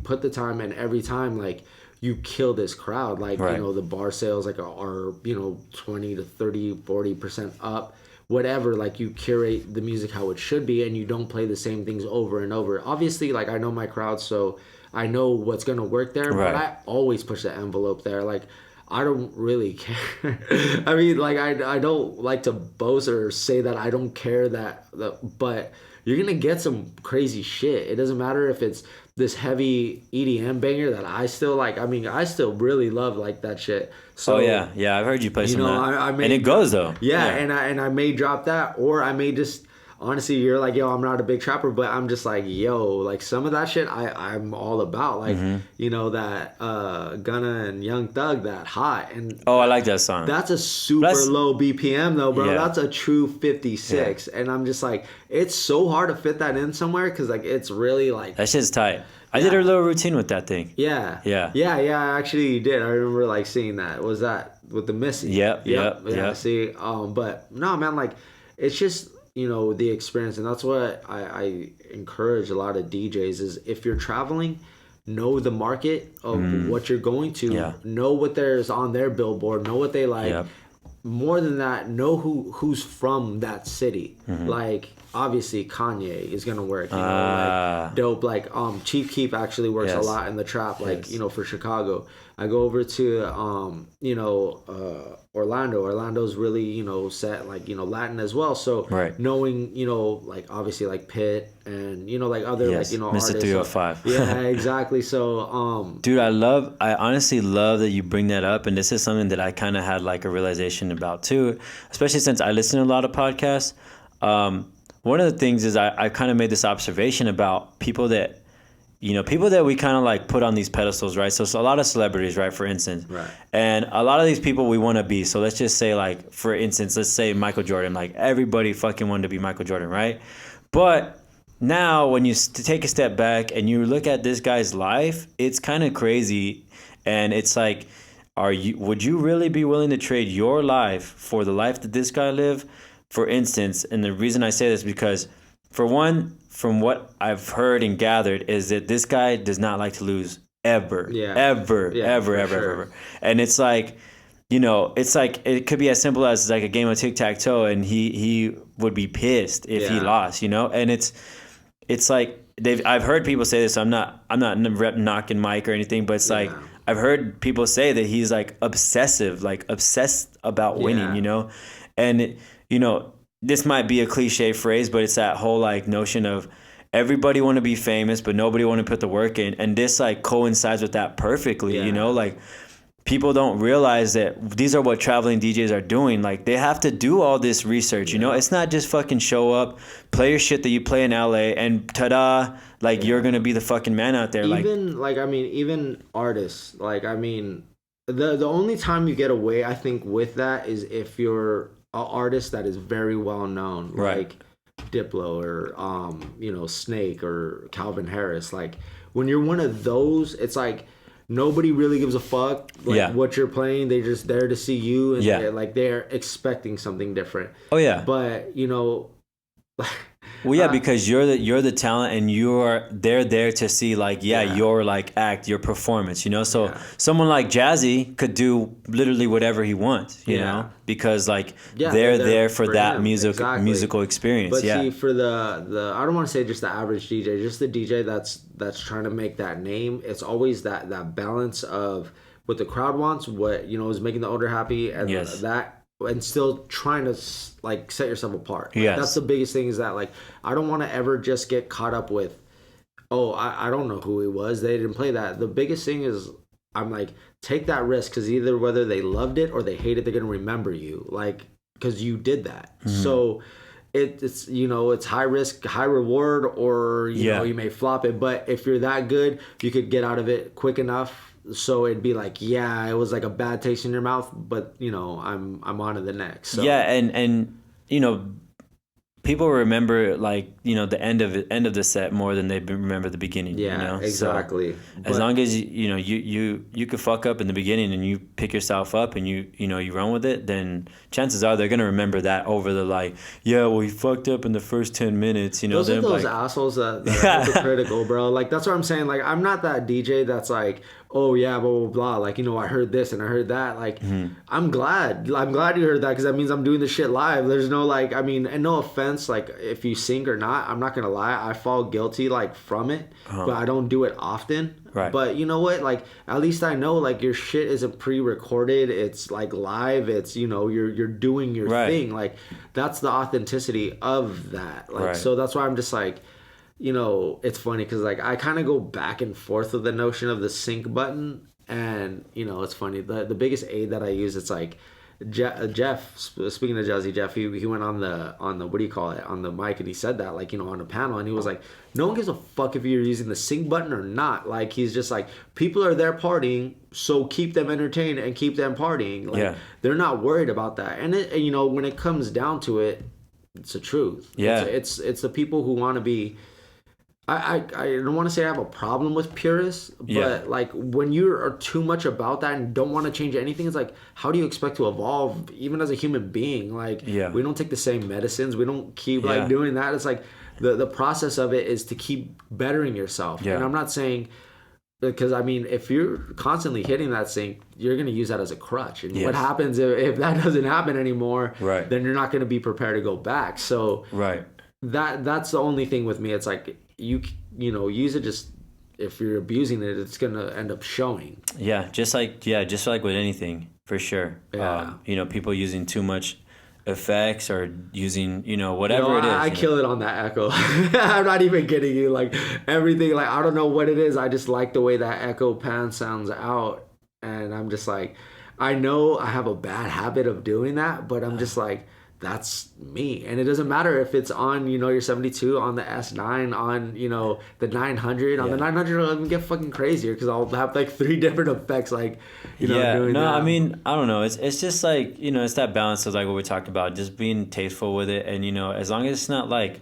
put the time in every time, like, you kill this crowd, like,
right.
The bar sales like are 20 to 30, 40% up, whatever, like you curate the music how it should be, and you don't play the same things over and over. Obviously, like, I know my crowd, so I know what's gonna work there, right. But I always push the envelope there. Like, I don't really care. I mean, like, I don't like to boast or say that I don't care but you're gonna get some crazy shit. It doesn't matter if it's this heavy EDM banger that I still like. I mean, I still really love like that shit. So,
yeah, I've heard you play some of that.
I may,
and it goes though.
Yeah, and I may drop that, or I may just honestly, you're like, yo, I'm not a big trapper, but I'm just like, yo, like some of that shit I'm all about. Like, that Gunna and Young Thug, that Hot. And
I like that song.
That's a super low BPM though, bro. Yeah. That's a true 56. Yeah. And I'm just like, it's so hard to fit that in somewhere, because like it's really like,
that shit's tight. I did a little routine with that thing.
Yeah. Actually, you did. I remember like seeing that. Was that with the Missy?
Yep.
See, but no, man, like it's just, the experience, and that's what I encourage a lot of DJs is, if you're traveling, know the market of what you're going to, know what there's on their billboard, know what they like. More than that, know who's from that city. Like, obviously Kanye is gonna work, like dope, like Chief Keef actually works a lot in the trap, like for Chicago. I go over to Orlando's really set like Latin as well, so knowing like obviously like Pitt and like other like
Mr.
artists,
305.
yeah, exactly. So
dude, I honestly love that you bring that up, and this is something that I kind of had like a realization about too, especially since I listen to a lot of podcasts. One of the things is I kind of made this observation about people that we kind of like put on these pedestals, right? So a lot of celebrities, right, for instance. Right. And a lot of these people we want to be. So let's just say, like, for instance, let's say Michael Jordan. Like, everybody fucking wanted to be Michael Jordan, right? But now when you take a step back and you look at this guy's life, it's kind of crazy. And it's like, would you really be willing to trade your life for the life that this guy lived? For instance, and the reason I say this is because, for one, from what I've heard and gathered, is that this guy does not like to lose ever. Ever. And it's like, it could be as simple as like a game of tic-tac-toe, and he would be pissed if he lost, And it's like I've heard people say this. So I'm not knocking Mike or anything, but it's like I've heard people say that he's like obsessed about winning, and this might be a cliche phrase, but it's that whole like notion of everybody want to be famous, but nobody want to put the work in. And this like coincides with that perfectly, like people don't realize that these are what traveling DJs are doing. Like, they have to do all this research, it's not just fucking show up, play your shit that you play in LA, and ta-da, like you're going to be the fucking man out there.
Even artists, the only time you get away, I think, with that is if you're an artist that is very well known, like Diplo or Snake or Calvin Harris. Like, when you're one of those, it's like nobody really gives a fuck what you're playing. They're just there to see you, and they're expecting something different. But
because you're the talent, and they're there to see your like act, your performance, So someone like Jazzy could do literally whatever he wants, because they're there for that musical experience.
But see, for the I don't want to say just the average DJ, just the DJ that's trying to make that name, it's always that balance of what the crowd wants, what is making the owner happy, and that. And still trying to set yourself apart. That's the biggest thing, is that I don't want to ever just get caught up with Oh, I don't know who he was. They didn't play that. The biggest thing is, I'm like, take that risk, because either whether they loved it or they hate it, they're gonna remember you, like, because you did that. So it's it's high risk, high reward, or you know, you may flop it. But if you're that good, you could get out of it quick enough. So it'd be like, yeah, it was like a bad taste in your mouth, but you know, I'm on to the next. So.
Yeah, and you know, people remember, like, you know, the end of the set more than they remember the beginning.
Yeah,
you know?
exactly.
So, as long as you could fuck up in the beginning and you pick yourself up and you run with it, then chances are they're gonna remember that over the, like, yeah, well, you fucked up in the first 10 minutes. You know,
those are those assholes that are hypocritical, bro. Like, that's what I'm saying. Like, I'm not that DJ that's like, oh yeah, blah blah blah. Like, you know, I heard this and I heard that. Like, I'm glad you heard that, because that means I'm doing this shit live. There's no, like, I mean, and no offense, like, if you sing or not, I'm not gonna lie, I fall guilty, like, from it, but I don't do it often.
Right.
But you know what? Like, at least I know, like, your shit isn't pre-recorded. It's like live. It's, you know, you're doing your thing. Like, that's the authenticity of that. Like, so that's why I'm just like, you know, it's funny because, like, I kind of go back and forth with the notion of the sync button, and you know, it's funny. The biggest aid that I use, it's like Jeff. Speaking of Jazzy Jeff, he went on the what do you call it, on the mic, and he said that, like, you know, on a panel, and he was like, no one gives a fuck if you're using the sync button or not. Like, he's just like, people are there partying, so keep them entertained and keep them partying. Like, they're not worried about that, and you know, when it comes down to it, it's the truth.
Yeah,
it's the people who want to be. I don't want to say I have a problem with purists, but like, when you are too much about that and don't want to change anything, it's like, how do you expect to evolve even as a human being? Like, we don't take the same medicines, we don't keep like doing that. It's like the process of it is to keep bettering yourself. And I'm not saying, because I mean, if you're constantly hitting that sync, you're going to use that as a crutch. And what happens if that doesn't happen anymore? Then you're not going to be prepared to go back. So that's the only thing with me. It's like, you know, use it, just if you're abusing it, it's gonna end up showing.
Just like with anything, for sure. You know, people using too much effects or using, you know, whatever it is.
I kill it on that echo. I'm not even kidding you. Like, everything, like, I don't know what it is, I just like the way that echo pan sounds out, and I'm just like, I know I have a bad habit of doing that, but I'm just like, that's me. And it doesn't matter if it's on, you know, your 72, on the S9, on, you know, the 900. On the 900, I'll even get fucking crazier, because I'll have like 3 different effects, like, you know, doing that.
I mean, I don't know. It's just like, you know, it's that balance of, like, what we talked about, just being tasteful with it. And, you know, as long as it's not like,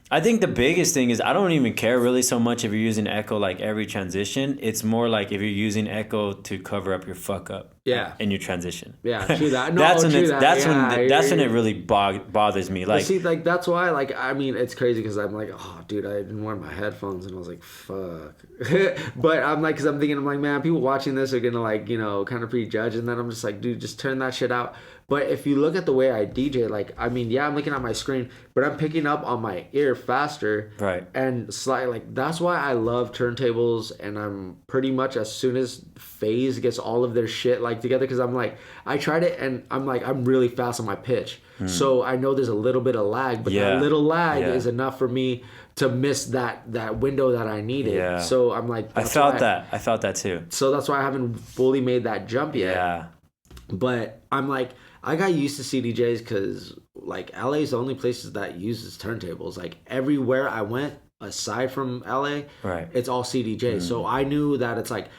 I think the biggest thing is, I don't even care really so much if you're using echo like every transition. It's more like if you're using echo to cover up your fuck up. In your transition.
True that. No,
that's when it really bothers me. Like,
but see, like, that's why, like, I mean, it's crazy because I'm like, oh, dude, I didn't wear my headphones, and I was like, fuck. But I'm like, because I'm thinking, I'm like, man, people watching this are gonna, like, you know, kind of prejudge, and then I'm just like, dude, just turn that shit out. But if you look at the way I DJ, like, I mean, I'm looking at my screen, but I'm picking up on my ear faster. And slightly, like, that's why I love turntables, and I'm pretty much, as soon as FaZe gets all of their shit, like, together, because I'm like, I tried it, and I'm like, I'm really fast on my pitch. So I know there's a little bit of lag, but that little lag is enough for me to miss that window that I needed. So I'm like,
I felt that too.
So that's why I haven't fully made that jump yet. But I'm like, I got used to CDJs because, like, LA is the only places that uses turntables. Like, everywhere I went aside from LA, it's all CDJs. So I knew that it's like,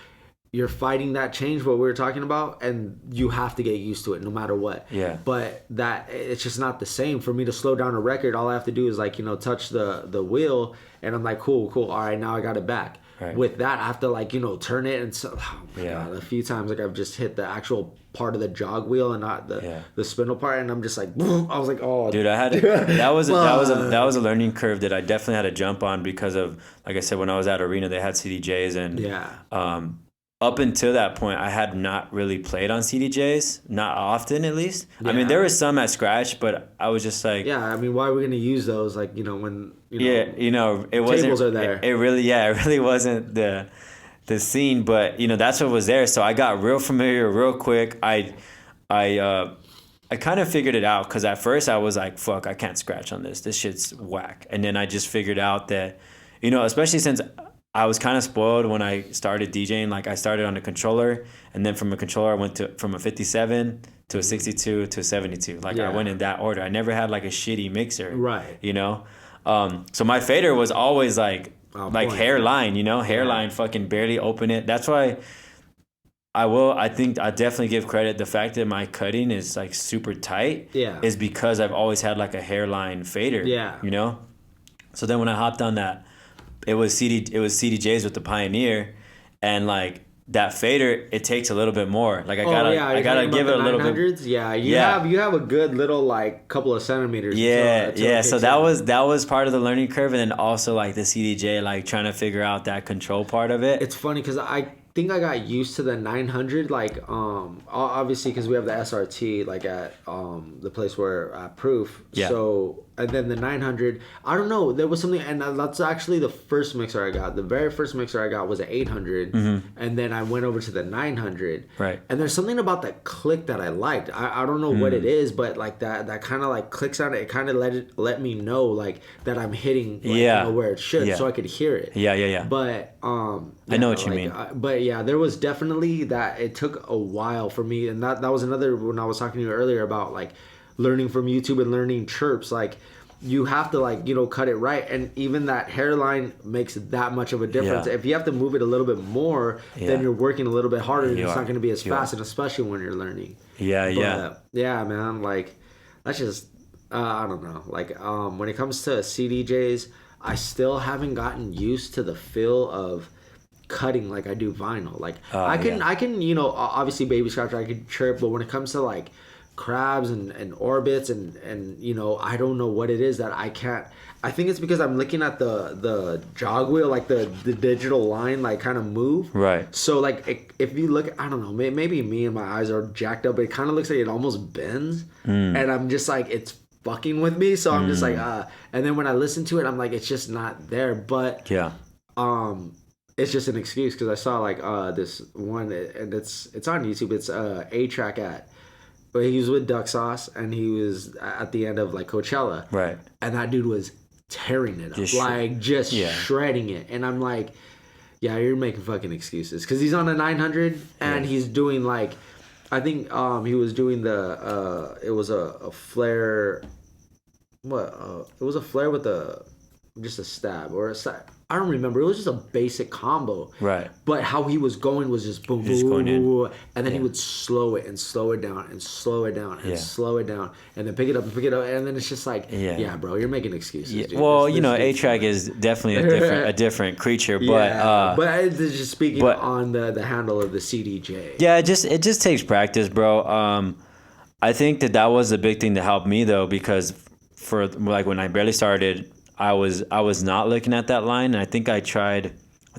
you're fighting that change, what we were talking about, and you have to get used to it no matter what. But that, it's just not the same. For me to slow down a record, all I have to do is, like, you know, touch the wheel, and I'm like, cool. All right, now I got it back. With that, I have to, like, you know, turn it, and so, oh my God, a few times, like, I've just hit the actual part of the jog wheel and not the spindle part, and I'm just like, boom. I was like, oh,
dude, I had that was a learning curve that I definitely had to jump on, because of, like I said, when I was at Arena, they had CDJs, and up until that point, I had not really played on CDJs, not often at least. I mean, there was some at Scratch, but I was just like,
I mean, why are we gonna use those? Like, you know, when
it wasn't.
Tables are there.
It really wasn't the scene, but you know, that's what was there. So I got real familiar real quick. I kind of figured it out, because at first I was like, fuck, I can't scratch on this. This shit's whack. And then I just figured out that, you know, especially since I was kind of spoiled when I started DJing. Like I started on a controller, and then from a controller I went to from a 57 to a 62 to a 72. Like I went in that order. I never had like a shitty mixer.
Right.
You know? So my fader was always like hairline, you know, hairline, fucking barely open it. That's why I think I definitely give credit. The fact that my cutting is like super tight is because I've always had like a hairline fader.
Yeah.
You know? So then when I hopped on that, it was CDJs with the Pioneer, and like that fader, it takes a little bit more. Like I gotta give it a little bit.
Yeah, you have a good little like couple of centimeters.
So that was part of the learning curve, and then also like the CDJ, like trying to figure out that control part of it.
It's funny because I think I got used to the 900, like obviously because we have the SRT like at the place where at Proof. So and then the 900, I don't know, there was something, and that's actually the first mixer I got. The very first mixer I got was an 800, and then I went over to the 900.
Right.
And there's something about that click that I liked. I don't know what it is, but like that kind of like clicks on it. It kind of let me know like that I'm hitting like, you know, where it should, so I could hear it.
Yeah.
But
I know what you mean.
But yeah, there was definitely that. It took a while for me, and that was another when I was talking to you earlier about like learning from YouTube and learning chirps. Like you have to like, you know, cut it right, and even that hairline makes that much of a difference. If you have to move it a little bit more, then you're working a little bit harder, and it's not going to be as fast, and especially when you're learning. Yeah, man. Like that's just I don't know. Like when it comes to CDJs, I still haven't gotten used to the feel of cutting like I do vinyl. Like I can, you know, obviously baby scratcher, I can chirp, but when it comes to like crabs and orbits and you know, I don't know what it is that I can't. I think it's because I'm looking at the jog wheel, like the digital line like kind of move.
Right.
So like if you look, I don't know, maybe me and my eyes are jacked up, but it kind of looks like it almost bends, and I'm just like, it's fucking with me. So I'm just like and then when I listen to it, I'm like, it's just not there. But it's just an excuse because I saw like this one, and it's on YouTube. It's A-Track at, but he was with Duck Sauce, and he was at the end of like Coachella,
right? And
that dude was tearing it up, just shredding it, and I'm like, yeah, you're making fucking excuses because he's on a 900 and he's doing like, I think he was doing the it was a flare, it was a flare with just a stab or a stab. I don't remember. It was just a basic combo.
Right.
But how he was going was just boom, boom, boom, boom, and then he would slow it and slow it down and slow it down and slow it down and then pick it up and pick it up, and then it's just like, yeah bro, you're making excuses. Dude.
Well, you know, A-Track is definitely a different creature, but
it's just speaking on the handle of the CDJ.
Yeah, it just takes practice, bro. I think that was a big thing to help me though, because for like when I barely started, I was not looking at that line, and I think I tried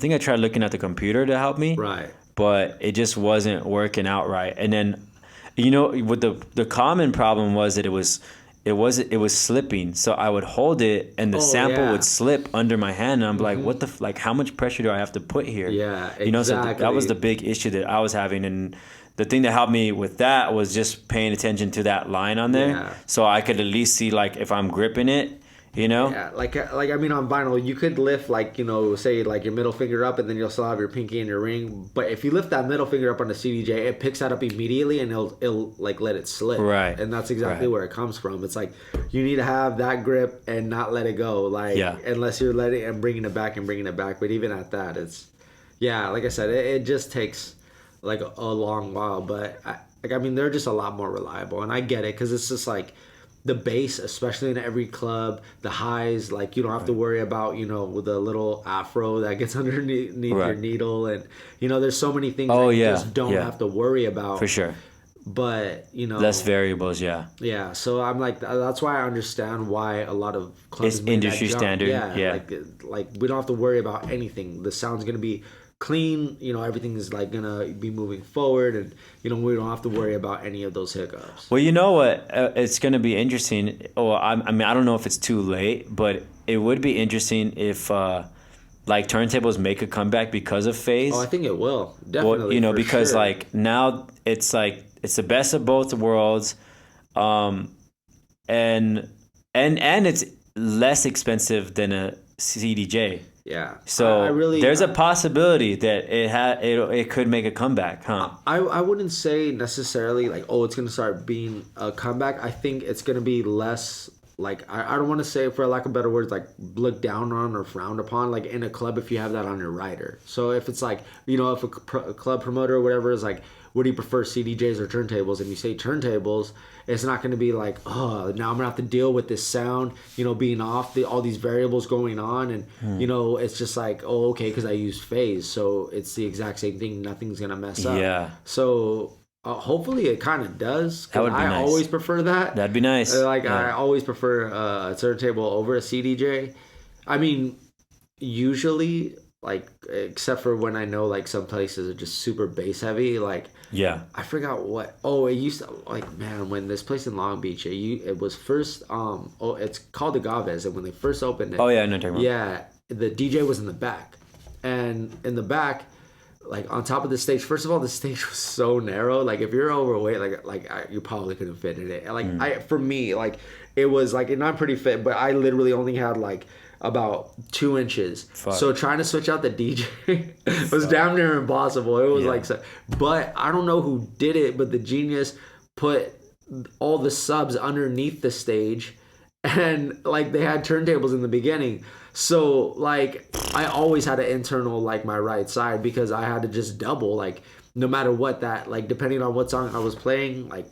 looking at the computer to help me.
Right.
But it just wasn't working out right. And then, you know, what the common problem was that it was slipping. So I would hold it, and the sample would slip under my hand, and I'm like, what the how much pressure do I have to put here?
Yeah, exactly.
You know, so that was the big issue that I was having, and the thing that helped me with that was just paying attention to that line on there, so I could at least see like if I'm gripping it. You know?
Yeah, like I mean, on vinyl, you could lift like, you know, say like your middle finger up, and then you'll still have your pinky and your ring. But if you lift that middle finger up on the CDJ, it picks that up immediately, and it'll like let it slip.
Right.
And that's exactly where it comes from. It's like you need to have that grip and not let it go. Like unless you're letting and bringing it back. But even at that, it's like I said, it just takes like a long while. But I mean, they're just a lot more reliable, and I get it because it's just like. The bass, especially in every club, the highs, like you don't have to worry about, you know, with the little afro that gets underneath your needle, and you know, there's so many things that you just don't have to worry about.
For sure.
But you know,
less variables,
Yeah, so I'm like, that's why I understand why a lot of clubs
it's industry standard.
Like we don't have to worry about anything. The sound's gonna be clean, you know, everything is like gonna be moving forward, and you know, we don't have to worry about any of those hiccups.
Well, you know what, it's gonna be interesting. I mean, I don't know if it's too late, but it would be interesting if like Turntables make a comeback because of phase.
I think it will definitely.
Well, you know, because like now it's like it's the best of both worlds, and it's less expensive than a CDJ.
Yeah.
So
I really,
there's a possibility that it could make a comeback, huh?
I wouldn't say necessarily like, oh, it's gonna start being a comeback. I think it's gonna be less like, I don't want to say, for lack of better words, like looked down on or frowned upon like in a club if you have that on your rider. So if it's like, you know, if a club promoter or whatever is like, what do you prefer, CDJs or turntables? And you say turntables, it's not going to be like, oh, now I'm gonna have to deal with this sound, you know, being off, all these variables going on, and you know, it's just like, oh, okay, because I use phase, so it's the exact same thing. Nothing's gonna mess up.
Yeah.
So hopefully it kind of does.
That would be nice.
Always prefer that.
That'd be nice.
I always prefer a turntable over a CDJ. I mean, usually, like, except for when I know like some places are just super bass heavy, like.
Yeah.
I forgot what. Oh, it used to, like, man, when this place in Long Beach, it was first. It's called Agaves, and when they first opened it.
Oh yeah, I know what you're talking
about. Yeah, the DJ was in the back, and in the back, like on top of the stage. First of all, the stage was so narrow. Like if you're overweight, you probably couldn't fit in it. Like for me, like it was like, and I'm pretty fit, but I literally only had like about 2 inches. Fuck. So trying to switch out the DJ was damn near impossible. It was like, so, but I don't know who did it, but the genius put all the subs underneath the stage, and like they had turntables in the beginning. So like I always had an internal like my right side, because I had to just double, like no matter what, that like depending on what song I was playing, like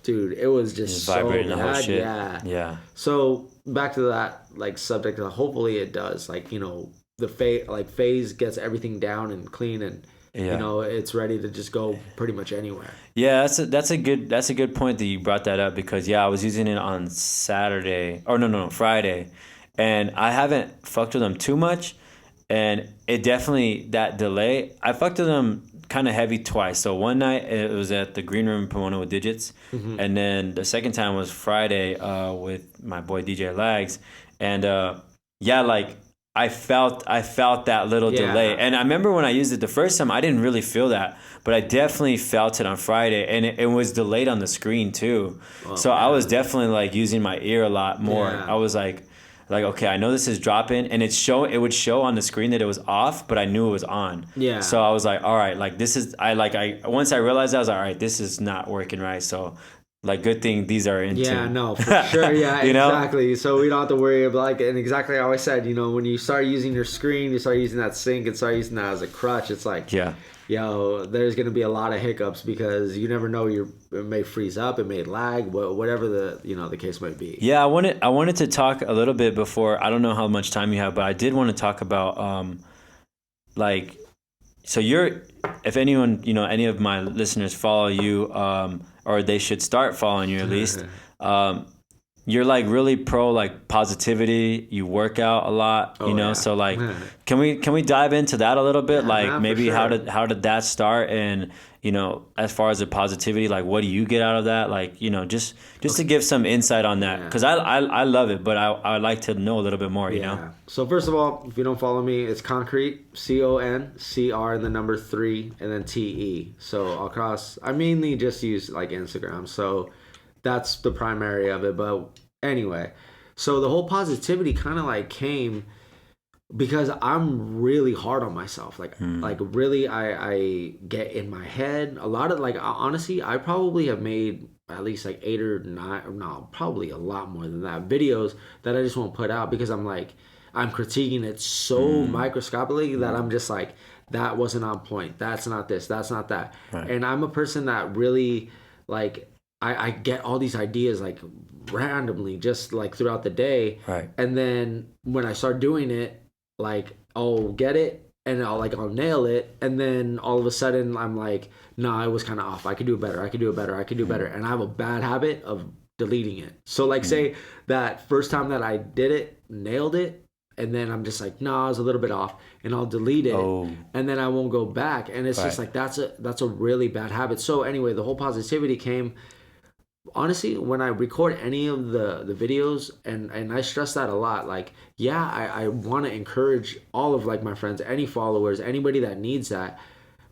dude, it was just so
vibrating the whole shit.
Yeah. So back to that like subject, hopefully it does, like, you know, the phase gets everything down and clean, and you know, it's ready to just go pretty much anywhere.
Yeah, that's a good point that you brought that up, because I was using it on Saturday, or no, Friday, and I haven't fucked with them too much, and it definitely, that delay, I fucked with them kind of heavy twice. So one night it was at the Green Room Pomona with Digits, and then the second time was Friday with my boy DJ Lags, and like I felt that little delay. And I remember when I used it the first time, I didn't really feel that, but I definitely felt it on Friday, and it was delayed on the screen too. So I was definitely like using my ear a lot more. I was like, okay, I know this is dropping, and it would show on the screen that it was off, but I knew it was on. Yeah. So I was like, all right, like this is, once I realized that, I was like, all right, this is not working right. So like, good thing these are in tune.
Yeah, no, for sure. Yeah, exactly. Know? So we don't have to worry about, like, and exactly how I said, you know, when you start using your screen, you start using that sync and start using that as a crutch, it's like, yo, there's going to be a lot of hiccups, because you never know, it may freeze up, it may lag, whatever the case might be.
Yeah, I wanted to talk a little bit before, I don't know how much time you have, but I did want to talk about, like, so if anyone, you know, any of my listeners follow you, or they should start following you at least, you're like really pro like positivity. You work out a lot, you know. So like, can we dive into that a little bit? Like maybe how did that start, and you know, as far as the positivity, like what do you get out of that? Like, you know, just to give some insight on that, because I love it, but I would like to know a little bit more. You know.
So first of all, if you don't follow me, it's Concrete, CONCR and the number 3 and then TE. So across, I mainly just use like Instagram. So that's the primary of it. But anyway, so the whole positivity kind of like came because I'm really hard on myself. Like really, I get in my head a lot of, like, honestly, I probably have made at least like 8 or 9, no, probably a lot more than that, videos that I just won't put out, because I'm like, I'm critiquing it so microscopically that I'm just like, that wasn't on point. That's not this. That's not that. Right. And I'm a person that really, like, I get all these ideas like randomly, just like throughout the day. Right. And then when I start doing it, like, I'll get it and I'll nail it. And then all of a sudden I'm like, nah, it was kind of off. I could do better. I could do better. And I have a bad habit of deleting it. So like, say that first time that I did it, nailed it, and then I'm just like, nah, I was a little bit off, and I'll delete it, and then I won't go back. And it's just like, that's a really bad habit. So anyway, the whole positivity came, honestly, when I record any of the videos, and I stress that a lot, like, I want to encourage all of, like, my friends, any followers, anybody that needs that.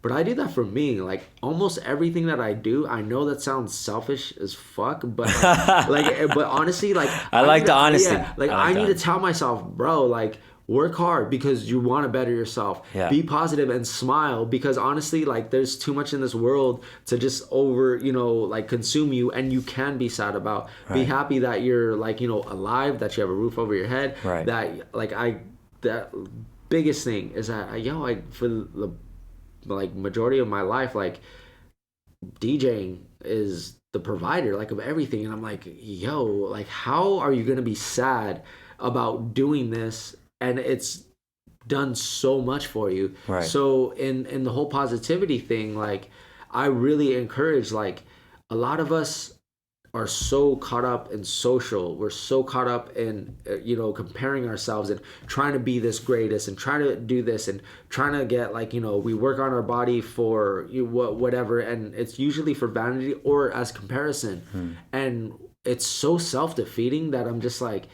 But I do that for me. Like, almost everything that I do, I know that sounds selfish as fuck, but but honestly, like,
I like the honesty.
Yeah, like, I need to tell myself, bro, like, work hard because you want to better yourself.
Yeah.
Be positive and smile, because honestly, like, there's too much in this world to just like consume you, and you can be sad about. Be happy that you're like, alive, that you have a roof over your head.
Right.
That biggest thing is that for the like majority of my life, like, DJing is the provider, like, of everything, and I'm like, like, how are you gonna be sad about doing this, and it's done so much for you?
Right.
So in the whole positivity thing, like, I really encourage, like, a lot of us are so caught up in social. We're so caught up in comparing ourselves and trying to be this greatest and trying to do this and trying to get, like, we work on our body for whatever, and it's usually for vanity or as comparison. And it's so self-defeating that I'm just like,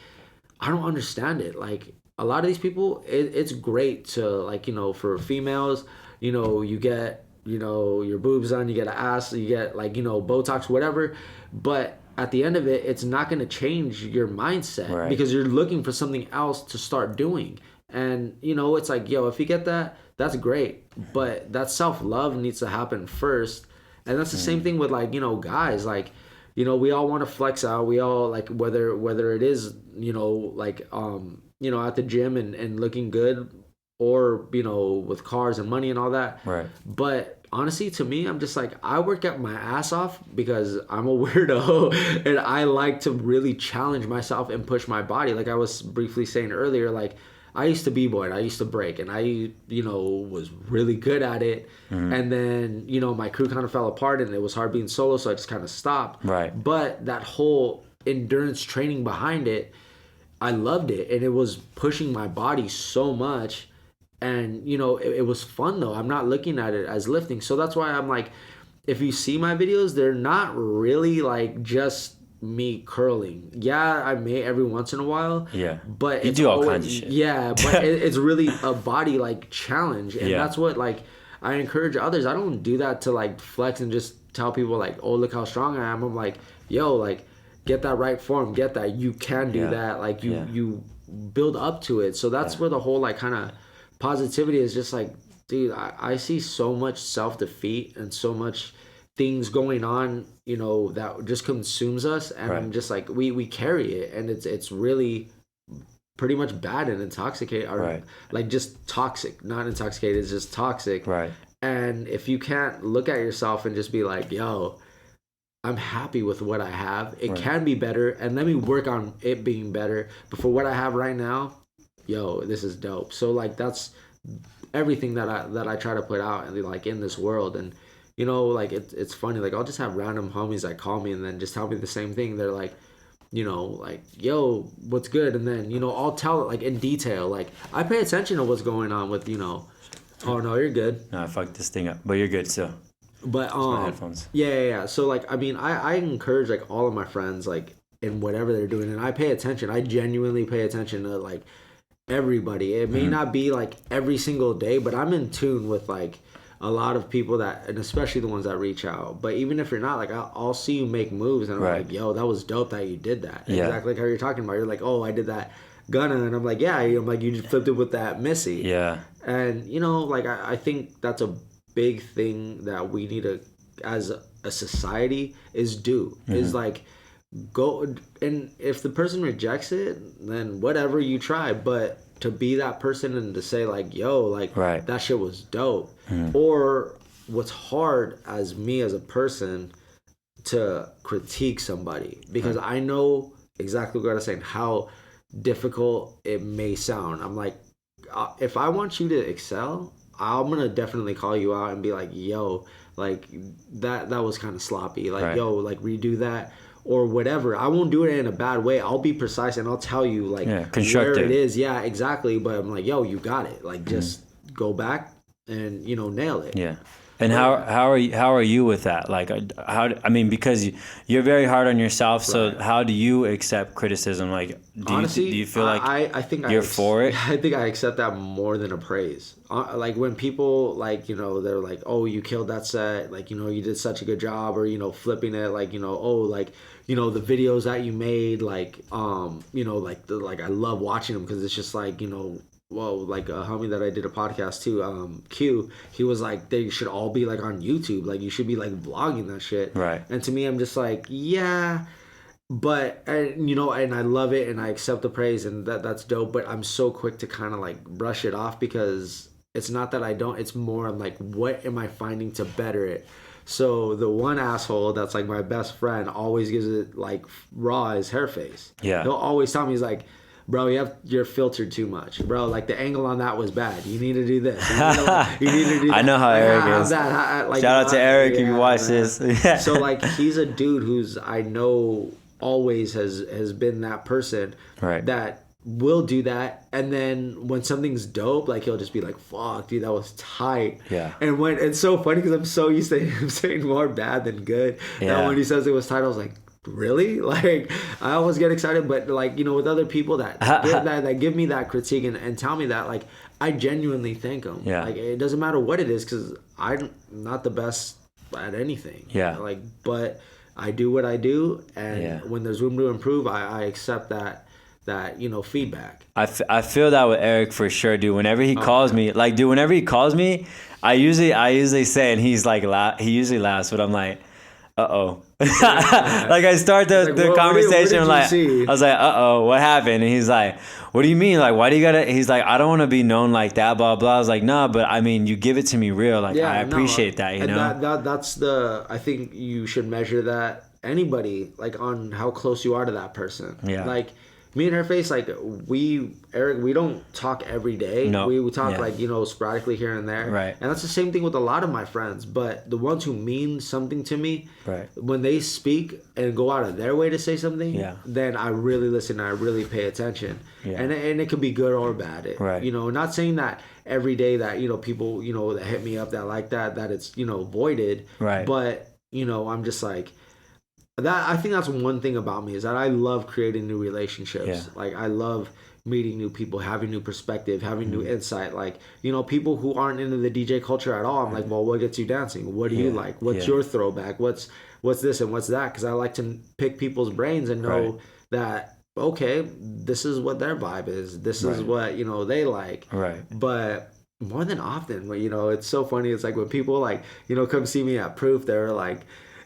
I don't understand it. Like, a lot of these people, it's great to, like, for females, you get your boobs done, you get an ass, you get, like, Botox, whatever. But at the end of it, it's not going to change your mindset, because you're looking for something else to start doing. And, it's like, if you get that, that's great. But that self-love needs to happen first. And that's the same thing with, like, guys, like, we all want to flex out. We all, like, whether it is, like, at the gym and looking good, or, with cars and money and all that.
Right.
But honestly, to me, I'm just like, I work at my ass off because I'm a weirdo and I like to really challenge myself and push my body. Like I was briefly saying earlier, like, I used to b-boy and I used to break, and I, was really good at it. And then, my crew kind of fell apart and it was hard being solo, so I just kind of stopped.
Right.
But that whole endurance training behind it, I loved it, and it was pushing my body so much. And, it was fun, though. I'm not looking at it as lifting. So that's why I'm like, if you see my videos, they're not really, like, just me curling. Yeah, I may every once in a while.
Yeah.
But
you do all kinds of shit.
Yeah, but it's really a body, like, challenge. And that's what, like, I encourage others. I don't do that to, like, flex and just tell people, like, oh, look how strong I am. I'm like, yo, like, get that right form. Get that. You can do that. Like, you build up to it. So that's where the whole, like, kind of positivity is just like, dude, I see so much self-defeat and so much things going on, that just consumes us, and I'm just like, we carry it, and it's really pretty much bad and intoxicated, or like just toxic, not intoxicated, it's just toxic. Right. And if you can't look at yourself and just be like, yo, I'm happy with what I have, it can be better, and let me work on it being better, but for what I have right now, yo, this is dope. So, like, that's everything that I try to put out, and, like, in this world. And, like, it's funny, like, I'll just have random homies that call me and then just tell me the same thing. They're like, like, yo, what's good? And then, I'll tell it, like, in detail. Like, I pay attention to what's going on with, oh, no, you're good.
No, I fucked this thing up, but you're good still.
But
my headphones.
Yeah. So, like, I mean, I encourage, like, all of my friends, like, in whatever they're doing, and I pay attention. I genuinely pay attention to, like, everybody. It may not be, like, every single day, but I'm in tune with, like, a lot of people that, and especially the ones that reach out. But even if you're not, like, I'll see you make moves, and I'm like, yo, that was dope that you did that. Exactly like how you're talking about. You're like, oh, I did that Gunna, and I'm like, yeah. I'm like, you just flipped it with that Missy. Yeah. And, like, I think that's a big thing that we need to, as a society, is is, like, go, and if the person rejects it, then whatever, you try. But to be that person and to say, like, yo, like, that shit was dope. Or what's hard as me as a person, to critique somebody, because I know exactly what I'm saying, how difficult it may sound. I'm like, if I want you to excel, I'm gonna definitely call you out and be like, yo, like, that was kind of sloppy, like, yo, like, redo that, or whatever. I won't do it in a bad way. I'll be precise and I'll tell you, like, where it is. Yeah, exactly. But I'm like, yo, you got it. Like, just go back and, nail it. Yeah.
And how are you with that? Like, because you're very hard on yourself. So how do you accept criticism? Like, honestly, do you feel like
I think
you're for it?
I think I accept that more than a praise. Like, when people, like, they're like, oh, you killed that set. Like, you did such a good job, or, flipping it. Like, oh, like, the videos that you made, like, like, I love watching them, because it's just like, well, like a homie that I did a podcast to, Q, he was like, they should all be like on YouTube. Like you should be like vlogging that shit.
Right.
And to me, I'm just like, yeah, but and, you know, and I love it and I accept the praise and that's dope. But I'm so quick to kind of like brush it off because it's not that I don't. It's more I'm like, what am I finding to better it? So the one asshole that's like my best friend always gives it like raw as hair face.
Yeah.
He'll always tell me, he's like, bro, you're filtered too much. Bro, like the angle on that was bad. You need to do this. You need to do that.
I know how
like,
Eric is.
Like,
shout out to Eric if you watch
man.
this.
So like he's a dude who's I know always has been that person
Right.
that will do that, and then when something's dope, like he'll just be like, fuck dude, that was tight.
Yeah.
And when it's so funny because I'm so used to him saying more bad than good.
Yeah.
And when he says it was tight, I was like, really? Like I always get excited, but like, you know, with other people that give me that critique and tell me that, like I genuinely thank them.
Yeah.
Like it doesn't matter what it is because I'm not the best at anything.
Yeah.
Like, but I do what I do, and when there's room to improve, I accept that you know, feedback.
I feel that with Eric for sure, dude. Whenever he calls me, like, dude, whenever he calls me, I usually say, and he's like, he usually laughs, but I'm like, uh-oh. Like I start the conversation, I was like, uh-oh, what happened? And he's like, what do you mean? Like, why do you gotta, he's like, I don't want to be known like that, blah, blah. I was like, nah, but I mean, you give it to me real. Like, I appreciate that, you know?
That's I think you should measure that, anybody, like on how close you are to that person.
Yeah.
Like, me and her face, like Eric, we don't talk every day.
No.
We talk like, you know, sporadically here and there.
Right.
And that's the same thing with a lot of my friends. But the ones who mean something to me,
right,
when they speak and go out of their way to say something, then I really listen and I really pay attention.
Yeah.
And it could be good or bad.
Right.
You know, not saying that every day that, you know, people, you know, that hit me up that like that it's, you know, voided.
Right.
But, you know, I'm just like, that I think that's one thing about me is that I love creating new relationships.
Yeah.
Like I love meeting new people, having new perspective, having new insight. Like, you know, people who aren't into the DJ culture at all. I'm like, well, what gets you dancing? What do you like? What's your throwback? What's this and what's that? Because I like to pick people's brains and know that, okay, this is what their vibe is. This is what, you know, they like.
Right.
But more than often, you know, it's so funny. It's like when people like, you know, come see me at Proof, they're like,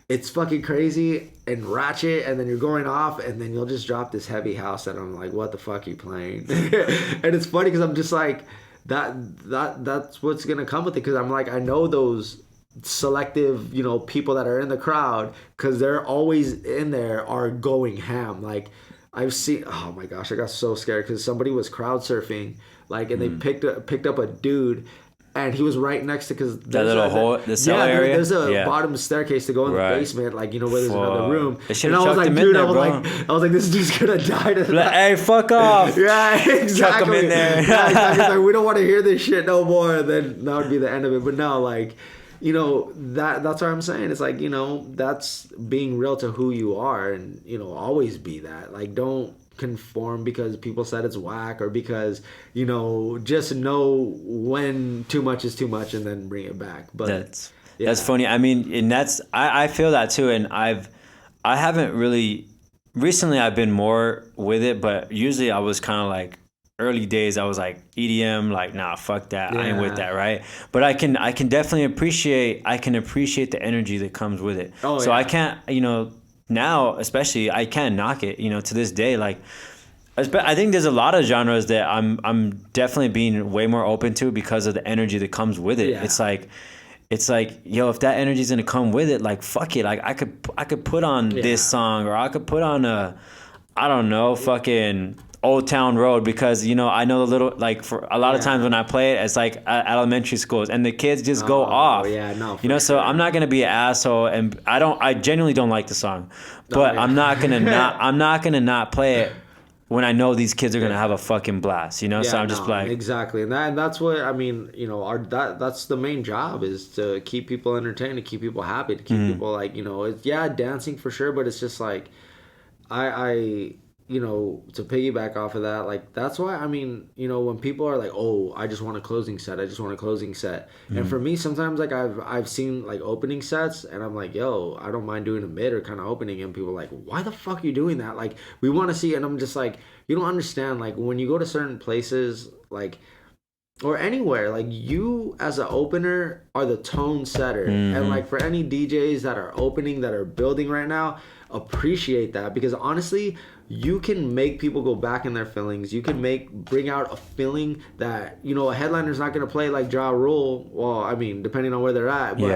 it's fucking crazy and ratchet, and then you're going off, and then you'll just drop this heavy house, and I'm like, what the fuck are you playing? And it's funny because I'm just like, that's what's gonna come with it, because I'm like, I know those selective, you know, people that are in the crowd, because they're always in there are going ham. Like I've seen, oh my gosh, I got so scared because somebody was crowd surfing, like, and they picked up a dude. And he was right next to, because
that little hole, the cell area.
There's a bottom staircase to go in the basement, like, you know, where there's another room.
And I was like, dude,
I was like, this dude's gonna die tonight.
Like, hey, fuck off.
Yeah, exactly.
Chuck him in there.
Yeah, exactly. It's like, we don't want to hear this shit no more. And then that would be the end of it. But no, like, you know, that's what I'm saying. It's like, you know, that's being real to who you are, and, you know, always be that. Like, don't conform because people said it's whack, or because, you know, just know when too much is too much and then bring it back. But
that's funny. I mean, and that's I feel that too, and I haven't really recently. I've been more with it, but usually I was kind of like early days. I was like EDM, like, nah, fuck that. I ain't with that, right? But I can definitely appreciate the energy that comes with it. So I can't, you know, now especially, I can't knock it, you know, to this day. Like, I think there's a lot of genres that I'm definitely being way more open to because of the energy that comes with it. It's like, yo, if that energy is gonna come with it, like, fuck it. Like, I could put on this song, or I could put on I don't know, fucking Old Town Road, because, you know, I know the little, like, for a lot of times when I play it, it's like at elementary schools, and the kids just go off. You know, so I'm not gonna be an asshole, and I genuinely don't like the song, but I'm not gonna not play it when I know these kids are gonna have a fucking blast. You know, so I'm just like,
exactly, and that's what I mean. You know, that's the main job, is to keep people entertained, to keep people happy, to keep people, like, you know, it's dancing for sure, but it's just like I to piggyback off of that, like, that's why, I mean, when people are like, oh, I just want a closing set, and for me, sometimes, like, I've seen, like, opening sets, and I'm like, yo, I don't mind doing a mid or kind of opening, and people are like, why the fuck are you doing that? Like, we want to see, and I'm just like, you don't understand, like, when you go to certain places, like, or anywhere, like, you as an opener are the tone setter, and, like, for any DJs that are opening, that are building right now, appreciate that, because honestly, you can make people go back in their feelings. You can bring out a feeling that, a headliner's not going to play like Ja Rule. Well, I mean, depending on where they're at, but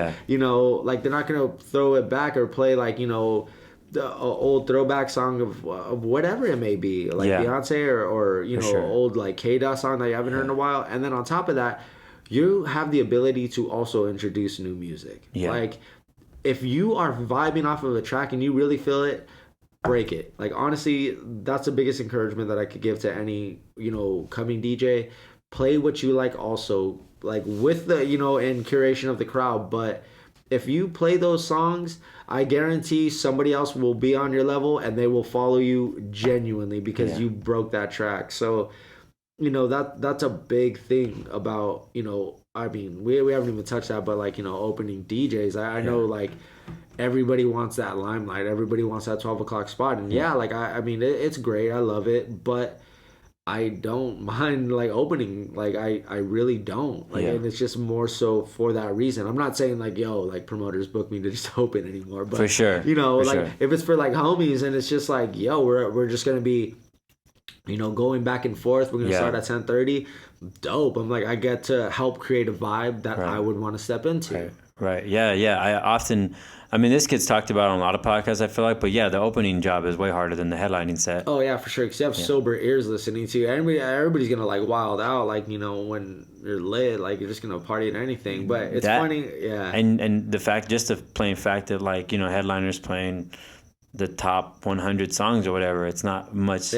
like, they're not going to throw it back or play like, the old throwback song of whatever it may be, like Beyonce or old like K-Dot song that you haven't heard in a while. And then on top of that, you have the ability to also introduce new music. Like, if you are vibing off of a track and you really feel it, break it. Like, honestly, that's the biggest encouragement that I could give to any, coming DJ. Play what you like also, like, with the, in curation of the crowd. But if you play those songs, I guarantee somebody else will be on your level and they will follow you genuinely because you broke that track. So, that's a big thing about, I mean, we haven't even touched that, but, like, opening DJs, I know, like, everybody wants that limelight. Everybody wants that 12 o'clock spot. And like, I mean, it's great. I love it, but I don't mind, like, opening. Like, I really don't. Like, and it's just more so for that reason. I'm not saying, like, yo, like, promoters book me to just open anymore. But,
for sure.
If it's for, like, homies and it's just like, yo, we're just going to be, going back and forth. We're going to start at 10:30. Dope. I'm like, I get to help create a vibe that I would want to step into.
Right. Yeah. I mean, this gets talked about on a lot of podcasts, I feel like, but the opening job is way harder than the headlining set.
Oh yeah, for sure. Because you have sober ears listening to you. Everybody's gonna, like, wild out, like, when you're lit, like, you're just gonna party at anything. But it's funny,
And the fact, just the plain fact that, like, headliners playing the top 100 songs or whatever, it's not much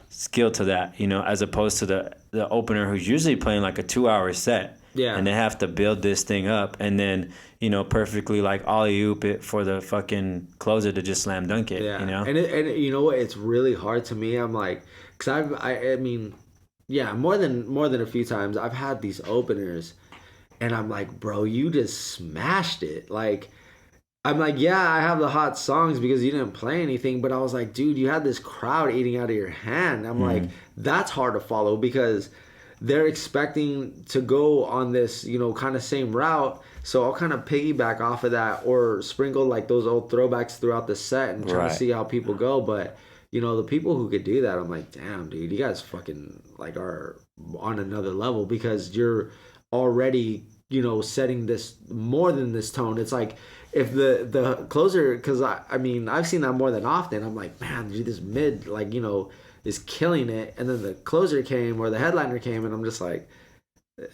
skill to that, as opposed to the opener who's usually playing like a 2-hour set. Yeah. And they have to build this thing up and then, perfectly, like, alley-oop it for the fucking closer to just slam dunk it,
And you know what? It's really hard to me. I'm like, because I mean, more than a few times, I've had these openers and I'm like, bro, you just smashed it. Like, I'm like, I have the hot songs because you didn't play anything. But I was like, dude, you had this crowd eating out of your hand. I'm like, that's hard to follow because they're expecting to go on this, kind of same route. So I'll kind of piggyback off of that or sprinkle, like, those old throwbacks throughout the set and try to see how people go. But, the people who could do that, I'm like, damn, dude, you guys fucking, like, are on another level because you're already, setting this more than this tone. It's like, if the closer, because I mean, I've seen that more than often. I'm like, man, dude, this mid, like, is killing it, and then the closer came or the headliner came, and I'm just like,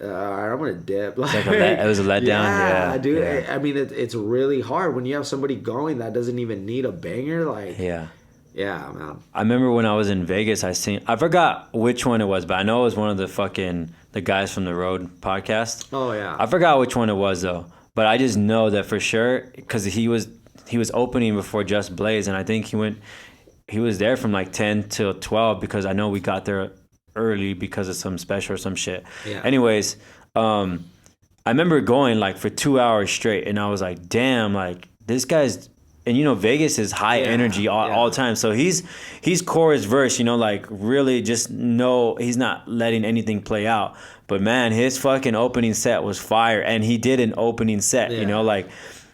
all right, I'm gonna dip. Like,
it was a letdown. Yeah,
dude. Yeah. I mean, it's really hard when you have somebody going that doesn't even need a banger. Like, yeah, man.
I remember when I was in Vegas, I forgot which one it was, but I know it was one of the guys from the Road podcast.
Oh yeah,
I forgot which one it was though, but I just know that for sure because he was opening before Just Blaze, and I think he was there from like 10 till 12 because I know we got there early because of some special or some shit. Yeah. Anyways, I remember going like for 2 hours straight and I was like, damn, like this guy's, and Vegas is high energy all the time. So he's chorus verse, like really just he's not letting anything play out. But man, his fucking opening set was fire. And he did an opening set, like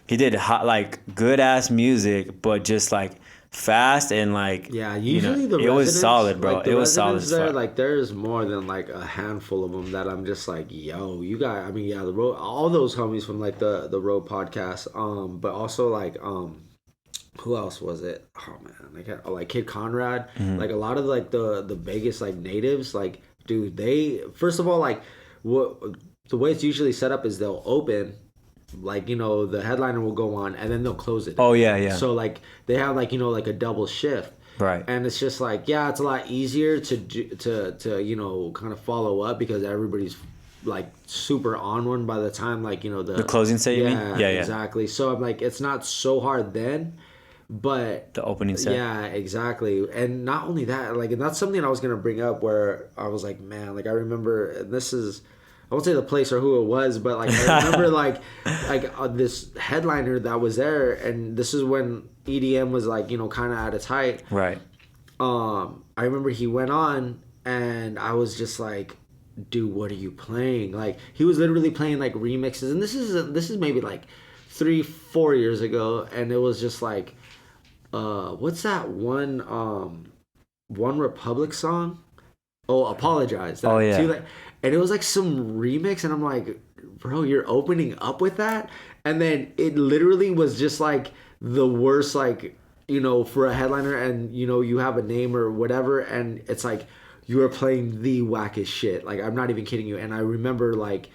he did hot, like good ass music, but just like fast and like
usually
it was solid, bro.
Like,
it was solid as fuck.
Like there's more than like a handful of them that I'm just like, yo, you got. I mean, the Road, all those homies from like the Road podcast, but also like who else was it? Oh man, like Kid Conrad, like a lot of like the Vegas like natives, like dude, they first of all like what the way it's usually set up is they'll open. Like, the headliner will go on and then they'll close it.
Oh, yeah.
So, like, they have, like, like a double shift.
Right.
And it's just like, it's a lot easier to kind of follow up because everybody's, like, super on one by the time, like, the
closing set, you mean?
Yeah, exactly. So, I'm like, it's not so hard then. But
the opening set.
Yeah, exactly. And not only that, like, and that's something I was gonna bring up where I was like, man, like I remember, and this is, I won't say the place or who it was, but like I remember this headliner that was there, and this is when EDM was like, you know, kind of at its height.
Right.
I remember he went on, and I was just like, dude, what are you playing? Like he was literally playing like remixes, and this is maybe like 3-4 years ago, and it was just like, what's that One Republic song? Oh, Apologize.
Oh yeah.
And it was like some remix, and I'm like, bro, you're opening up with that? And then it literally was just like the worst, like, you know, for a headliner, and you know, you have a name or whatever, and it's like you are playing the wackest shit. Like I'm not even kidding you. And I remember like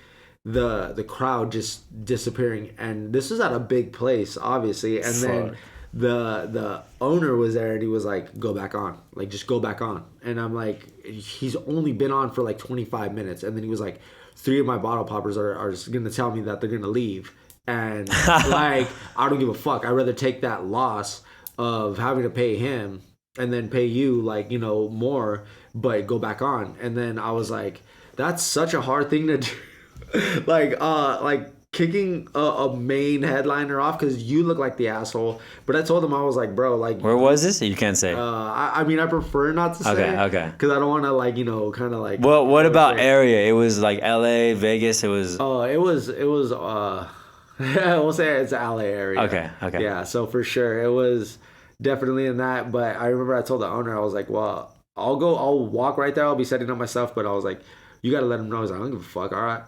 the crowd just disappearing, and this was at a big place, obviously, and then the owner was there, and he was like, go back on, like just go back on. And I'm like, he's only been on for like 25 minutes, and then he was like, 3 of my bottle poppers are just gonna tell me that they're gonna leave, and like I don't give a fuck. I'd rather take that loss of having to pay him and then pay you, like, you know, more, but go back on. And then I was like, that's such a hard thing to do. like kicking a main headliner off because you look like the asshole. But I told him, I was like, bro, like,
where was this? You can't say.
I mean, I prefer not to say.
Okay.
Because I don't want to, like, you know, kind of like.
Well, what about area? It was like LA, Vegas. It was.
Oh, it was. We'll say it's LA area.
Okay.
Yeah, so for sure it was definitely in that. But I remember I told the owner, I was like, well, I'll walk right there. I'll be setting up my stuff, but I was like, you gotta let him know. I was like, I don't give a fuck. All right.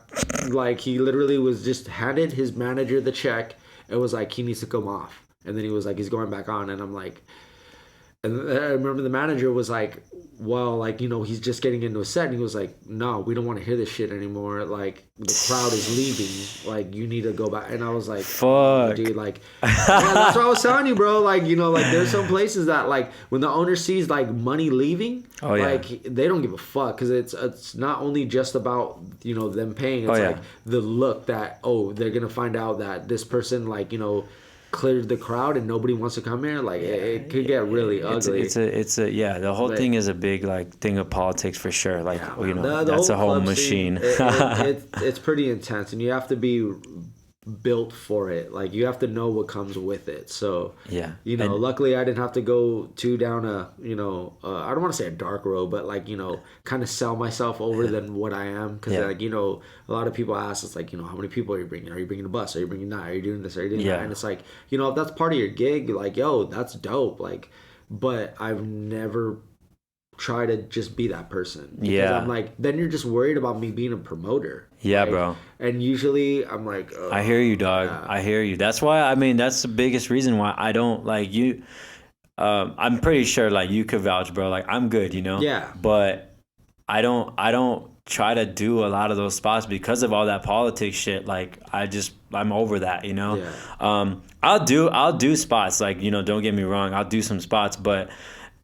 Like he literally was just handed his manager the check. It was like he needs to come off, and then he was like, he's going back on, and I'm like, and I remember the manager was like, well, like, you know, he's just getting into a set, and he was like, no, we don't want to hear this shit anymore. Like the crowd is leaving. Like you need to go back. And I was like,
fuck,
dude, like, yeah, that's what I was telling you, bro. Like, you know, like there's some places that like when the owner sees like money leaving, like they don't give a fuck, because it's not only just about, you know, them paying. It's like the look that, oh, they're gonna find out that this person, like, you know, cleared the crowd and nobody wants to come here. Like it could get really ugly.
It's a the whole thing is a big like thing of politics for sure. Like, you know,
the
that's a whole machine.
It's pretty intense, and you have to be built for it. Like you have to know what comes with it. So you know, luckily I didn't have to go too down a, you know, I don't want to say a dark road, but like, you know, kind of sell myself over than what I am, because like, you know, a lot of people ask us, like, you know, how many people are you bringing? Are you bringing a bus? Are you bringing that? Are you doing this? Are you doing that? And it's like, you know, if that's part of your gig, like, yo, that's dope. Like, but I've never try to just be that person, because I'm like, then you're just worried about me being a promoter. Like,
bro.
And usually I'm like,
I hear you, dog. I hear you. That's why, I mean, that's the biggest reason why I don't like you. I'm pretty sure like you could vouch, bro. Like I'm good, you know. But I don't try to do a lot of those spots because of all that politics shit. Like I'm over that, you know. I'll do spots, like, you know, don't get me wrong, I'll do some spots, but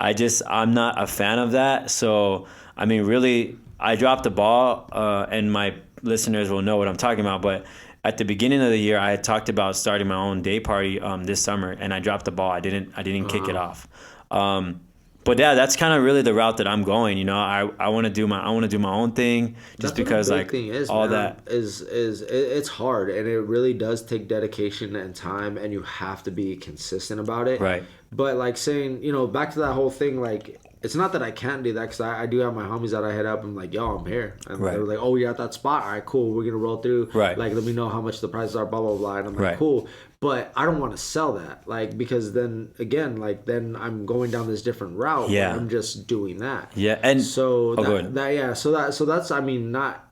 I'm not a fan of that. So, I mean, really, I dropped the ball, and my listeners will know what I'm talking about. But at the beginning of the year, I had talked about starting my own day party this summer, and I dropped the ball. I didn't kick it off. But yeah, that's kind of really the route that I'm going. You know, I want to do my own thing, just because like
thing is,
all
man,
that
is it's hard, and it really does take dedication and time, and you have to be consistent about it.
Right.
But like saying, you know, back to that whole thing, like it's not that I can't do that, because I do have my homies that I hit up and like, yo, I'm here, and they're like, oh, you're at that spot, all right, cool, we're gonna roll through, like, let me know how much the prices are, blah blah blah, and I'm like, cool. But I don't want to sell that, like, because then again, like, then I'm going down this different route. I'm just doing that.
And
so so that's, I mean, not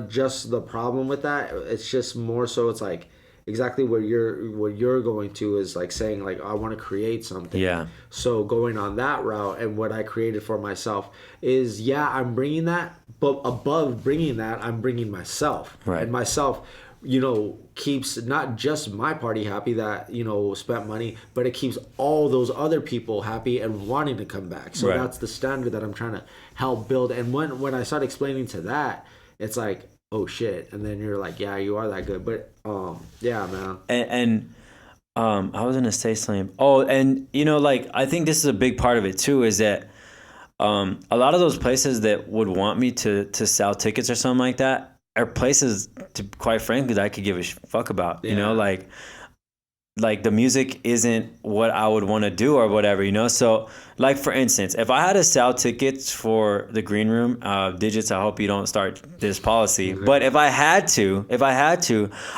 just the problem with that. It's just more so, it's like exactly what you're going to is like saying, like, I want to create something. So going on that route, and what I created for myself is, I'm bringing that, but above bringing that, I'm bringing myself. And myself, you know, keeps not just my party happy that, you know, spent money, but it keeps all those other people happy and wanting to come back. So that's the standard that I'm trying to help build. And when I start explaining to that, it's like, oh shit. And then you're like, yeah, you are that good. But yeah, man.
And I was gonna say something. Oh, and like I think this is a big part of it too. Is that a lot of those places that would want me to sell tickets or something like that are places, to quite frankly, that I could give a fuck about.
Yeah.
Like the music isn't what I would want to do or whatever. So like for instance, if I had to sell tickets for the green room, Digits, I hope you don't start this policy. But if I had to,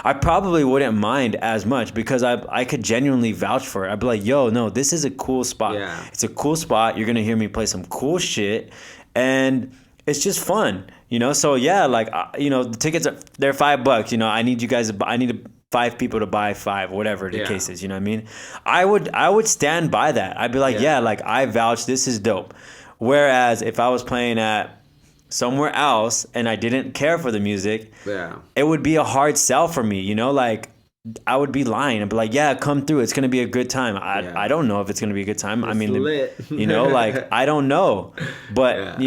I probably wouldn't mind as much because I could genuinely vouch for it. I'd be like, yo, no, this is a cool spot.
Yeah.
It's a cool spot. You're gonna hear me play some cool shit, and it's just fun. So yeah, like the tickets they're $5. I need you guys I need 5 people to buy 5, whatever the case is. You know what I mean? I would stand by that. I'd be like, yeah, like I vouch, this is dope. Whereas if I was playing at somewhere else and I didn't care for the music, it would be a hard sell for me. Like I would be lying. I'd be like, yeah, come through. It's gonna be a good time. I don't know if it's gonna be a good time.
It's lit.
Like I don't know, but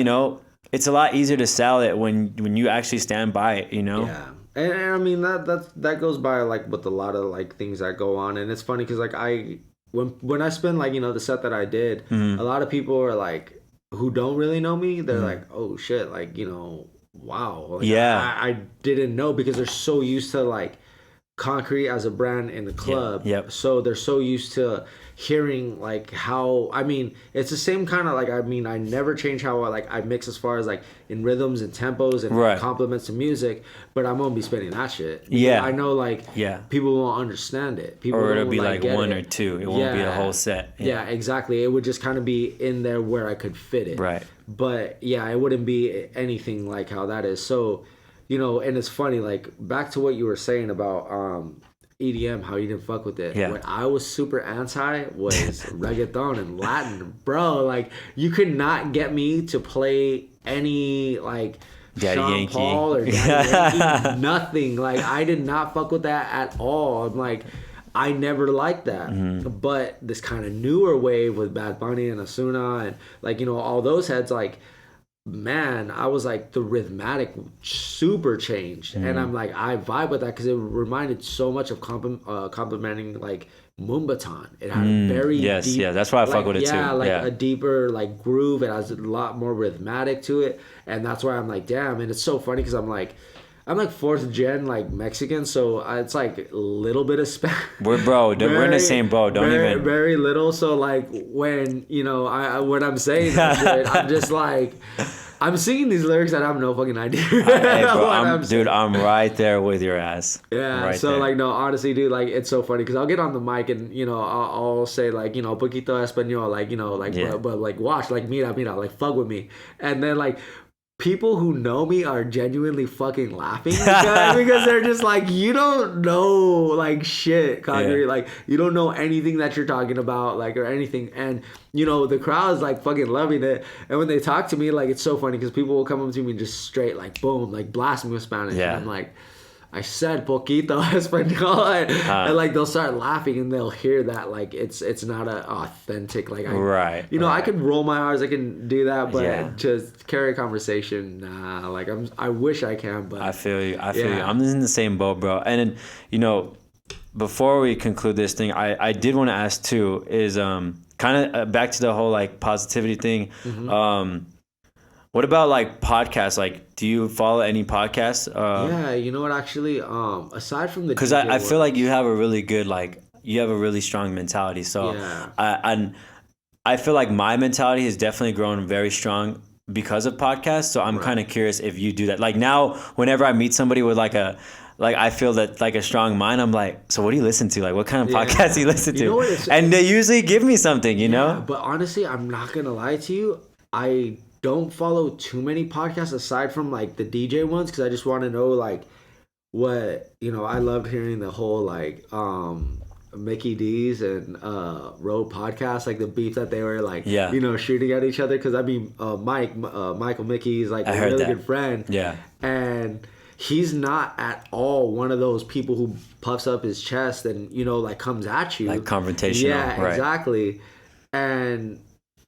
it's a lot easier to sell it when you actually stand by it.
Yeah. And I mean that goes by like with a lot of like things that go on, and it's funny because like when I spend like the set that I did, a lot of people are like who don't really know me, they're like, oh shit, like wow, like, I didn't know, because they're so used to like Concrete as a brand in the club.
Yep.
So they're so used to hearing like how, I mean, it's the same kind of like, I mean, I never change how I mix as far as like in rhythms and tempos and complements to music, but I'm gonna be spinning that shit.
Yeah.
I know like people won't understand it. People
or it'll be like one or two. It won't be a whole set.
Yeah, exactly. It would just kind of be in there where I could fit it.
Right.
But yeah, it wouldn't be anything like how that is. So, and it's funny, like back to what you were saying about EDM, how you didn't fuck with it.
Yeah.
What I was super anti was reggaeton and Latin. Bro, like you could not get me to play any like
Daddy
Sean
Yankee.
Paul or Daddy Yankee, nothing. Like I did not fuck with that at all. I'm like, I never liked that. But this kind of newer wave with Bad Bunny and Asuna and like, all those heads, like, man, I was like, the rhythmatic super changed. And I'm like, I vibe with that because it reminded so much of complimenting like Moombahton. It had a very deep,
that's why I fuck with it too.
A deeper like groove. It has a lot more rhythmatic to it, and that's why I'm like, damn. And it's so funny because I'm like 4th gen like Mexican, so it's like a little bit of Spanish.
We're in the same boat.
Very little. So like when when I'm saying that shit, I'm just like, I'm singing these lyrics that I have no fucking idea.
Hey, bro, I'm right there with your ass.
Yeah.
Right
so
there.
like, no, honestly, dude, like it's so funny because I'll get on the mic and I'll say like poquito español, like but like watch, like mira, like fuck with me, and then like people who know me are genuinely fucking laughing because they're just like, you don't know like shit, Concrete. Like you don't know anything that you're talking about, like, or anything. And the crowd's like fucking loving it. And when they talk to me, like, it's so funny because people will come up to me and just straight like boom, like blast me with Spanish. And I'm like, I said poquito español, and like they'll start laughing and they'll hear that like it's not a authentic like I can roll my R's, I can do that, but just carry a conversation, nah. Like I wish I can, but
I feel you. I'm in the same boat, bro. And then before we conclude this thing, I did want to ask too is kind of back to the whole like positivity thing. What about like podcasts? Like, do you follow any podcasts?
Yeah, you know what? Actually, aside from the,
because I feel like you have a really good you have a really strong mentality. So I feel like my mentality has definitely grown very strong because of podcasts. So I'm kind of curious if you do that. Like now, whenever I meet somebody with I feel that like a strong mind, I'm like, so what do you listen to? Like, what kind of podcasts do you listen to? And they usually give me something, you know?
But honestly, I'm not gonna lie to you. I don't follow too many podcasts aside from like the DJ ones because I just want to know like what I loved hearing the whole like Mickey D's and Road podcast, like the beef that they were like shooting at each other, because I mean Michael Mickey's like a really good friend, and he's not at all one of those people who puffs up his chest and like comes at you
like confrontational,
exactly. And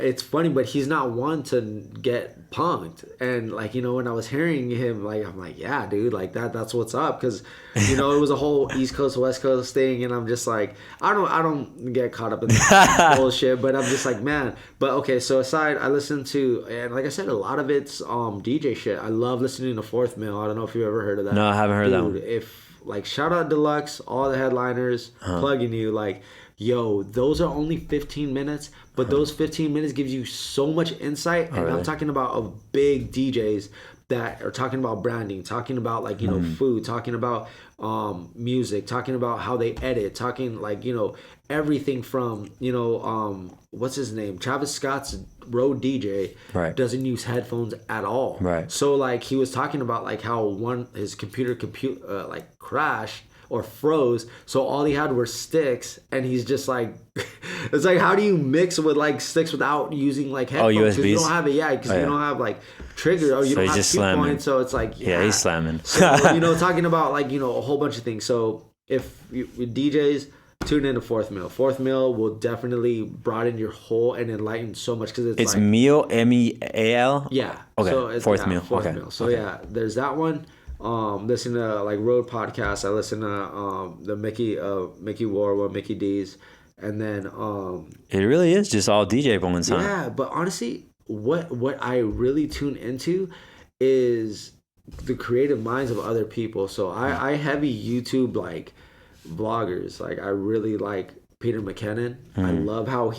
it's funny, but he's not one to get punked. And like, you know, when I was hearing him, like, I'm like, yeah, dude, like that's what's up. Cause you know, it was a whole East Coast, West Coast thing. And I'm just like, I don't get caught up in that bullshit, but I'm just like, man, but okay. So aside, I listen to, and like I said, a lot of it's, DJ shit. I love listening to Fourth Mill. I don't know if you've ever heard of that.
No, I haven't heard that one.
If like, shout out Deluxe, all the headliners, plugging you, like, yo, those are only 15 minutes, but those 15 minutes gives you so much insight. And
really?
I'm talking about of big DJs that are talking about branding, talking about like, you know, food, talking about music, talking about how they edit, talking like, you know, everything from, you know, what's his name? Travis Scott's road DJ doesn't use headphones at all.
Right.
So like he was talking about like how his computer like crashed or froze, so all he had were sticks, and he's just like, it's like, how do you mix with like sticks without using like headphones?
USBs?
Because you don't have it, because you don't have like trigger, or you don't have cue points, so it's like,
he's slamming.
So, you know, talking about like, you know, a whole bunch of things. So if you DJs, tune into Fourth Mill. Fourth Mill will definitely broaden your whole and enlighten so much, because it's like,
Meal, MEAL.
Yeah.
Okay.
So it's,
Fourth Mill.
Fourth
Okay.
Mill. So yeah, there's that one. Listen to like road podcasts. I listen to the Mickey War one, Mickey D's, and then
it really is just all DJ points, huh?
Yeah, but honestly, what I really tune into is the creative minds of other people. So I heavy YouTube like vloggers. Like I really like Peter McKinnon. I love how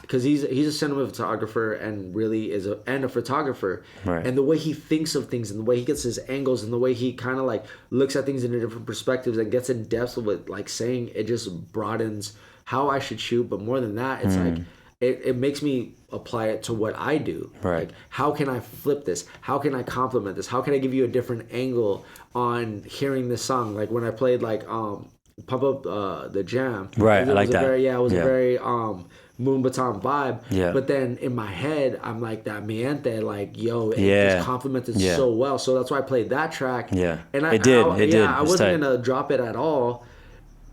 because he's a cinematographer and really is a photographer, and the way he thinks of things and the way he gets his angles and the way he kind of like looks at things in a different perspectives and gets in depth with like saying, it just broadens how I should shoot. But more than that, it's like it makes me apply it to what I do. Like, how can I flip this? How can I complement this? How can I give you a different angle on hearing this song? Like when I played like Pump Up the Jam,
I like that.
It was a very Moon Baton vibe.
Yeah.
But then in my head, I'm like, that Miente, like, yo, it just complemented so well. So that's why I played that track.
Yeah.
And
it did.
I wasn't gonna drop it at all,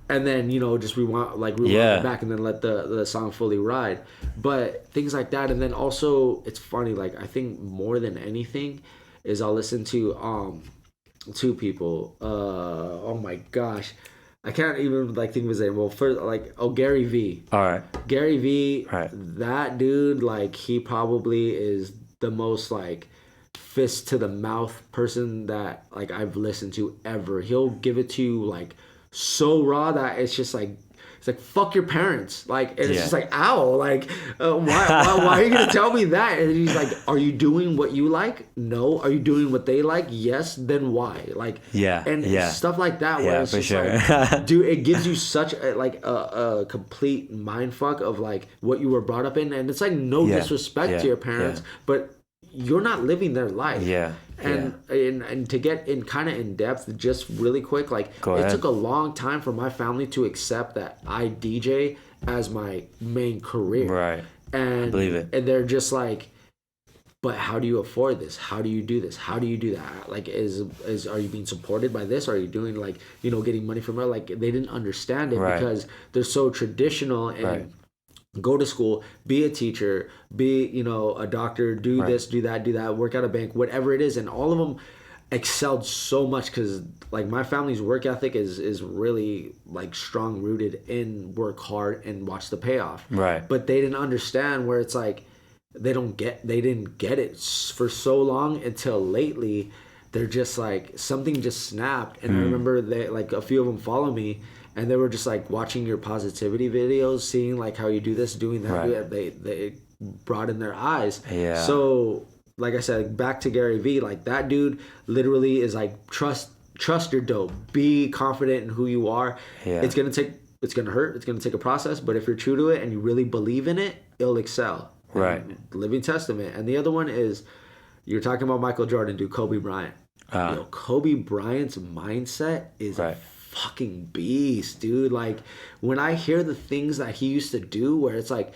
and then, you know, just rewind it back and then let the song fully ride. But things like that. And then also, it's funny, like I think more than anything is I'll listen to two people. Oh my gosh, I can't even like think of his name. Well, first, like, Gary V.
All right.
Gary V. Right. That dude, like, he probably is the most like fist to the mouth person that like I've listened to ever. He'll give it to you like so raw that it's just like, it's like, fuck your parents. Like, and it's just like, ow, like, why are you going to tell me that? And he's like, are you doing what you like? No. Are you doing what they like? Yes. Then why? Like, and stuff like that. Where it's just like, dude, it gives you such a complete mind fuck of like what you were brought up in. And it's like no disrespect to your parents, but you're not living their life. And to get in kind of in depth, just really quick, like it took a long time for my family to accept that I DJ as my main career. Right. And I believe it. And they're just like, but how do you afford this? How do you do this? How do you do that? Like, are you being supported by this? Are you doing like, you know, getting money from it? Like, they didn't understand it because they're so traditional and go to school, be a teacher, be, you know, a doctor, do this, do that, work at a bank, whatever it is. And all of them excelled so much because like my family's work ethic is really like strong rooted in work hard and watch the payoff. Right. But they didn't understand where it's like, they didn't get it for so long until lately. They're just like, something just snapped. And I remember they like a few of them follow me. And they were just like watching your positivity videos, seeing like how you do this, doing that. They brought in their eyes. Yeah. So like I said, back to Gary V, like that dude literally is like, trust your dope. Be confident in who you are. Yeah. It's gonna hurt. It's gonna take a process. But if you're true to it and you really believe in it, it'll excel. Right. Living testament. And the other one is, you're talking about Michael Jordan, dude. Kobe Bryant. Kobe Bryant's mindset is fucking beast, dude. Like when I hear the things that he used to do, where it's like,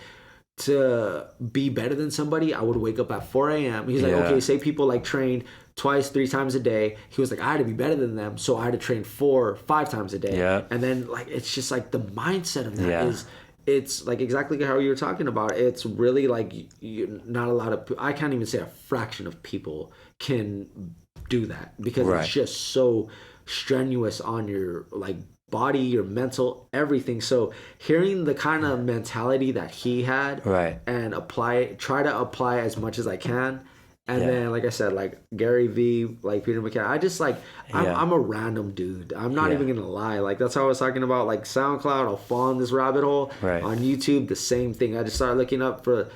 to be better than somebody, I would wake up at 4 a.m. He's like, okay, say people like train twice, 3 times a day. He was like, I had to be better than them, so I had to train 4 or 5 times a day. Yeah. And then like, it's just like the mindset of that it's like exactly how you were talking about. It's really like not a lot of, I can't even say a fraction of people can do that, because it's just so strenuous on your like body, your mental, everything. So hearing the kind of mentality that he had, and try to apply as much as I can. And then, like I said, like Gary V, like Peter McKenna, I just like, I'm a random dude. I'm not even going to lie. Like, that's how I was talking about, like SoundCloud, I'll fall in this rabbit hole. On YouTube, the same thing. I just started looking up for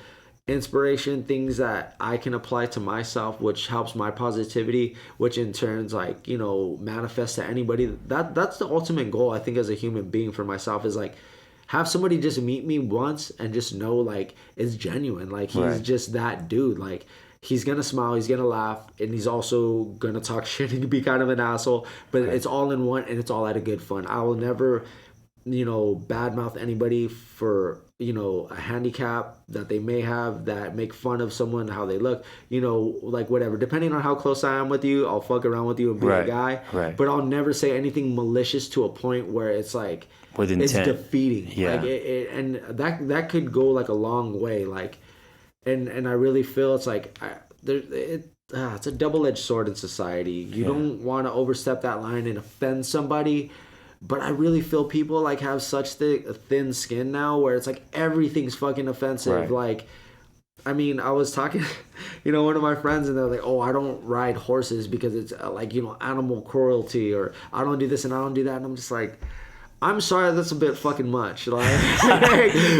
inspiration, things that I can apply to myself, which helps my positivity, which in turns, like, you know, manifest to anybody. That's the ultimate goal, I think, as a human being for myself, is like, have somebody just meet me once and just know, like, it's genuine. Like, he's just that dude. Like, he's going to smile, he's going to laugh, and he's also going to talk shit and be kind of an asshole. But it's all in one, and it's all out of good fun. I will never, you know, badmouth anybody for, you know, a handicap that they may have, that make fun of someone, how they look, you know, like whatever. Depending on how close I am with you, I'll fuck around with you and be a guy. But I'll never say anything malicious to a point where it's like, with intent. It's defeating. Like and that could go like a long way. Like, and I really feel it's like it's a double-edged sword in society. You don't want to overstep that line and offend somebody, but I really feel people like have such thin skin now, where it's like everything's fucking offensive. Like, I mean, I was talking, you know, one of my friends, and they're like, "Oh, I don't ride horses because it's like, you know, animal cruelty, or I don't do this and I don't do that," and I'm just like, I'm sorry, that's a bit fucking much. Like,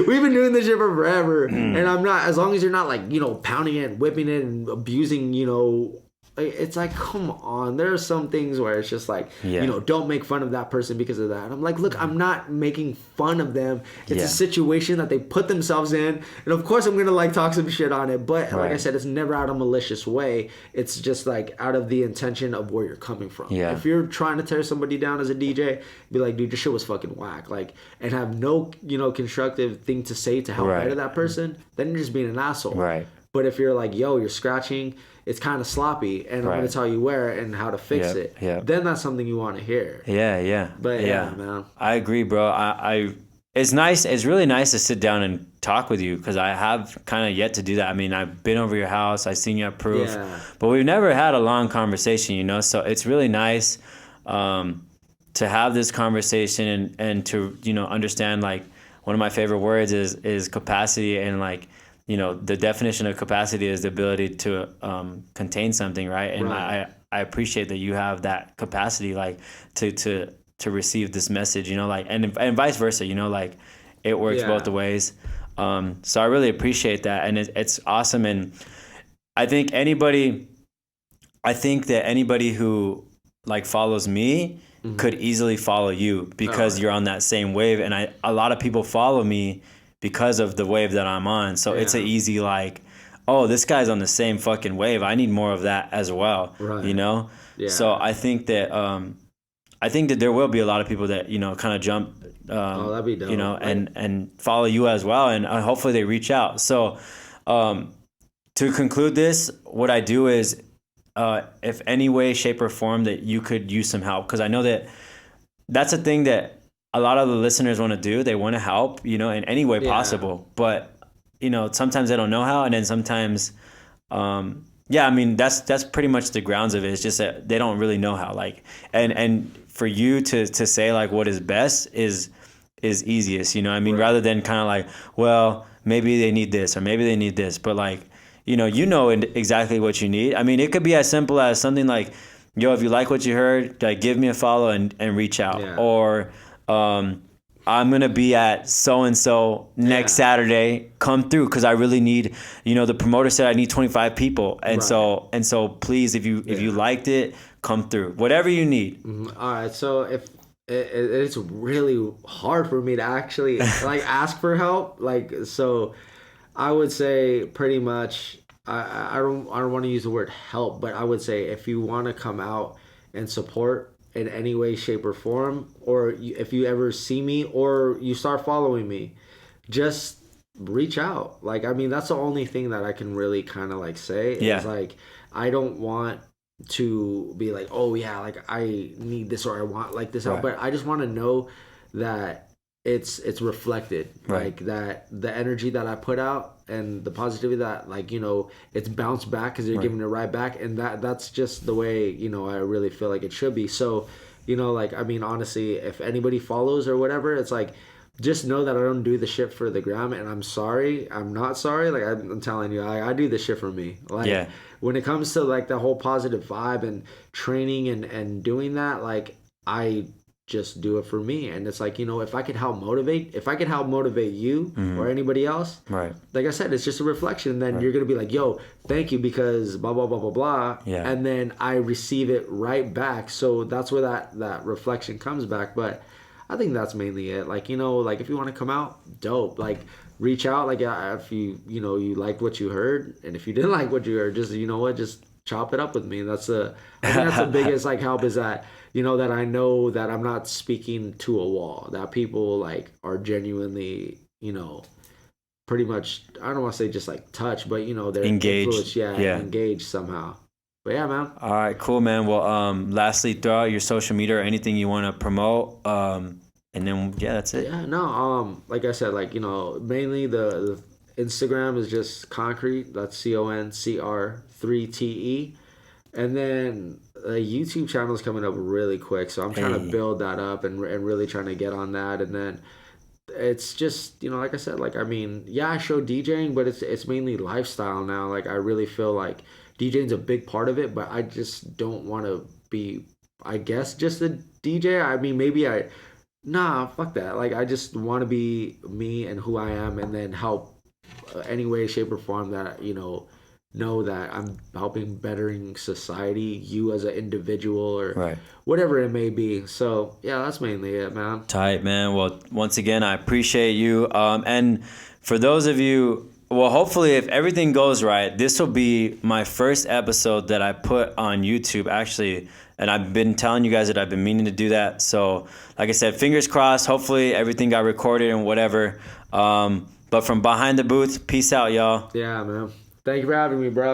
we've been doing this shit for forever, and I'm not, as long as you're not like, you know, pounding it and whipping it and abusing, you know, it's like, come on. There are some things where it's just like, you know, don't make fun of that person because of that. And I'm like, look, I'm not making fun of them. It's a situation that they put themselves in, and of course I'm gonna like talk some shit on it, but like I said, it's never out of a malicious way. It's just like out of the intention of where you're coming from. If you're trying to tear somebody down as a DJ, be like, dude, your shit was fucking whack, like, and have no, you know, constructive thing to say to help better that person, then you're just being an asshole. But if you're like, yo, you're scratching, it's kind of sloppy, and I'm going to tell you where and how to fix it, then that's something you want to hear. But man.
I agree, bro. It's nice. It's really nice to sit down and talk with you, because I have kind of yet to do that. I mean, I've been over your house. I've seen you at Proof. But we've never had a long conversation, you know? So it's really nice to have this conversation and to, you know, understand, like, one of my favorite words is capacity, and, like, you know, the definition of capacity is the ability to contain something, right? And I appreciate that you have that capacity, like, to receive this message, you know, like, and vice versa, you know, like, it works both the ways. So I really appreciate that, and it's awesome. And I think that anybody who, like, follows me could easily follow you, because you're on that same wave, and a lot of people follow me because of the wave that I'm on. So it's an easy, like, oh, this guy's on the same fucking wave, I need more of that as well. You know? So I think that there will be a lot of people that, you know, kind of jump,
that'd be dope,
you know, and follow you as well, and hopefully they reach out. So to conclude this, what I do is, if any way, shape, or form that you could use some help, because I know that that's a thing that a lot of the listeners want to do. They want to help, you know, in any way possible. But, you know, sometimes they don't know how, and then sometimes, I mean, that's pretty much the grounds of it. It's just that they don't really know how. Like, and for you to say, like, what is best is easiest, you know what I mean? Rather than kind of like, well, maybe they need this or maybe they need this, but, like, you know exactly what you need. I mean, it could be as simple as something like, yo, if you like what you heard, like, give me a follow and reach out. Or I'm going to be at so-and-so next Saturday, come through, because I really need, you know, the promoter said I need 25 people. And so please, if you liked it, come through, whatever you need.
All right. So if it's really hard for me to actually like ask for help, like, so I would say pretty much, I don't want to use the word help, but I would say if you want to come out and support in any way, shape, or form, or if you ever see me or you start following me, just reach out. Like, I mean, that's the only thing that I can really kind of like say is, like, I don't want to be like, oh yeah, like, I need this or I want like this out, but I just want to know that it's reflected,
Right.
like that the energy that I put out and the positivity that, like, you know, it's bounced back because you're
Right.
giving it right back, and that's just the way, you know, I really feel like it should be. So, you know, like, I mean, honestly, if anybody follows or whatever, it's like, just know that I don't do the shit for the gram, and I'm sorry, I'm not sorry. Like, I'm telling you, I do this shit for me. Like,
Yeah.
when it comes to like the whole positive vibe and training and doing that, like, I just do it for me. And it's like, you know, if I could help motivate, you or anybody else,
Right.
like I said, it's just a reflection. Then
Right.
you're gonna be like, yo, thank you, because blah blah blah blah blah.
Yeah.
And then I receive it right back. So that's where that reflection comes back. But I think that's mainly it. Like, you know, like, if you want to come out, dope. Like, reach out. Like, if you know, you liked what you heard, and if you didn't like what you heard, just, you know what, just chop it up with me. I think that's the biggest like help, is that, you know, that I know that I'm not speaking to a wall. That people like are genuinely, you know, pretty much, I don't want to say just like touch, but, you know, they're
Engaged.
influenced,
Yeah.
engaged somehow. But yeah, man.
All right, cool, man. Well, lastly, throw out your social media or anything you want to promote. And then, yeah, that's it.
Yeah, no, like I said, like, you know, mainly the Instagram is just Concrete. That's CONCR3TE. And then a YouTube channel is coming up really quick, so I'm trying to build that up and really trying to get on that. And then it's just, you know, like I said, like, I mean, yeah, I show DJing, but it's mainly lifestyle now. Like, I really feel like DJing's a big part of it, but I just don't want to be, I guess, just a DJ. I mean, nah, fuck that. Like, I just want to be me and who I am, and then help any way, shape, or form that, you know that I'm helping bettering society, you as an individual, or
Right.
whatever it may be. So yeah, that's mainly it, man.
Tight, man. Well, once again, I appreciate you. And for those of you, well, hopefully, if everything goes right, this will be my first episode that I put on YouTube, actually. And I've been telling you guys that I've been meaning to do that. So, like I said, fingers crossed. Hopefully, everything got recorded and whatever. But from behind the booth, peace out, y'all.
Yeah, man. Thank you for having me, bro.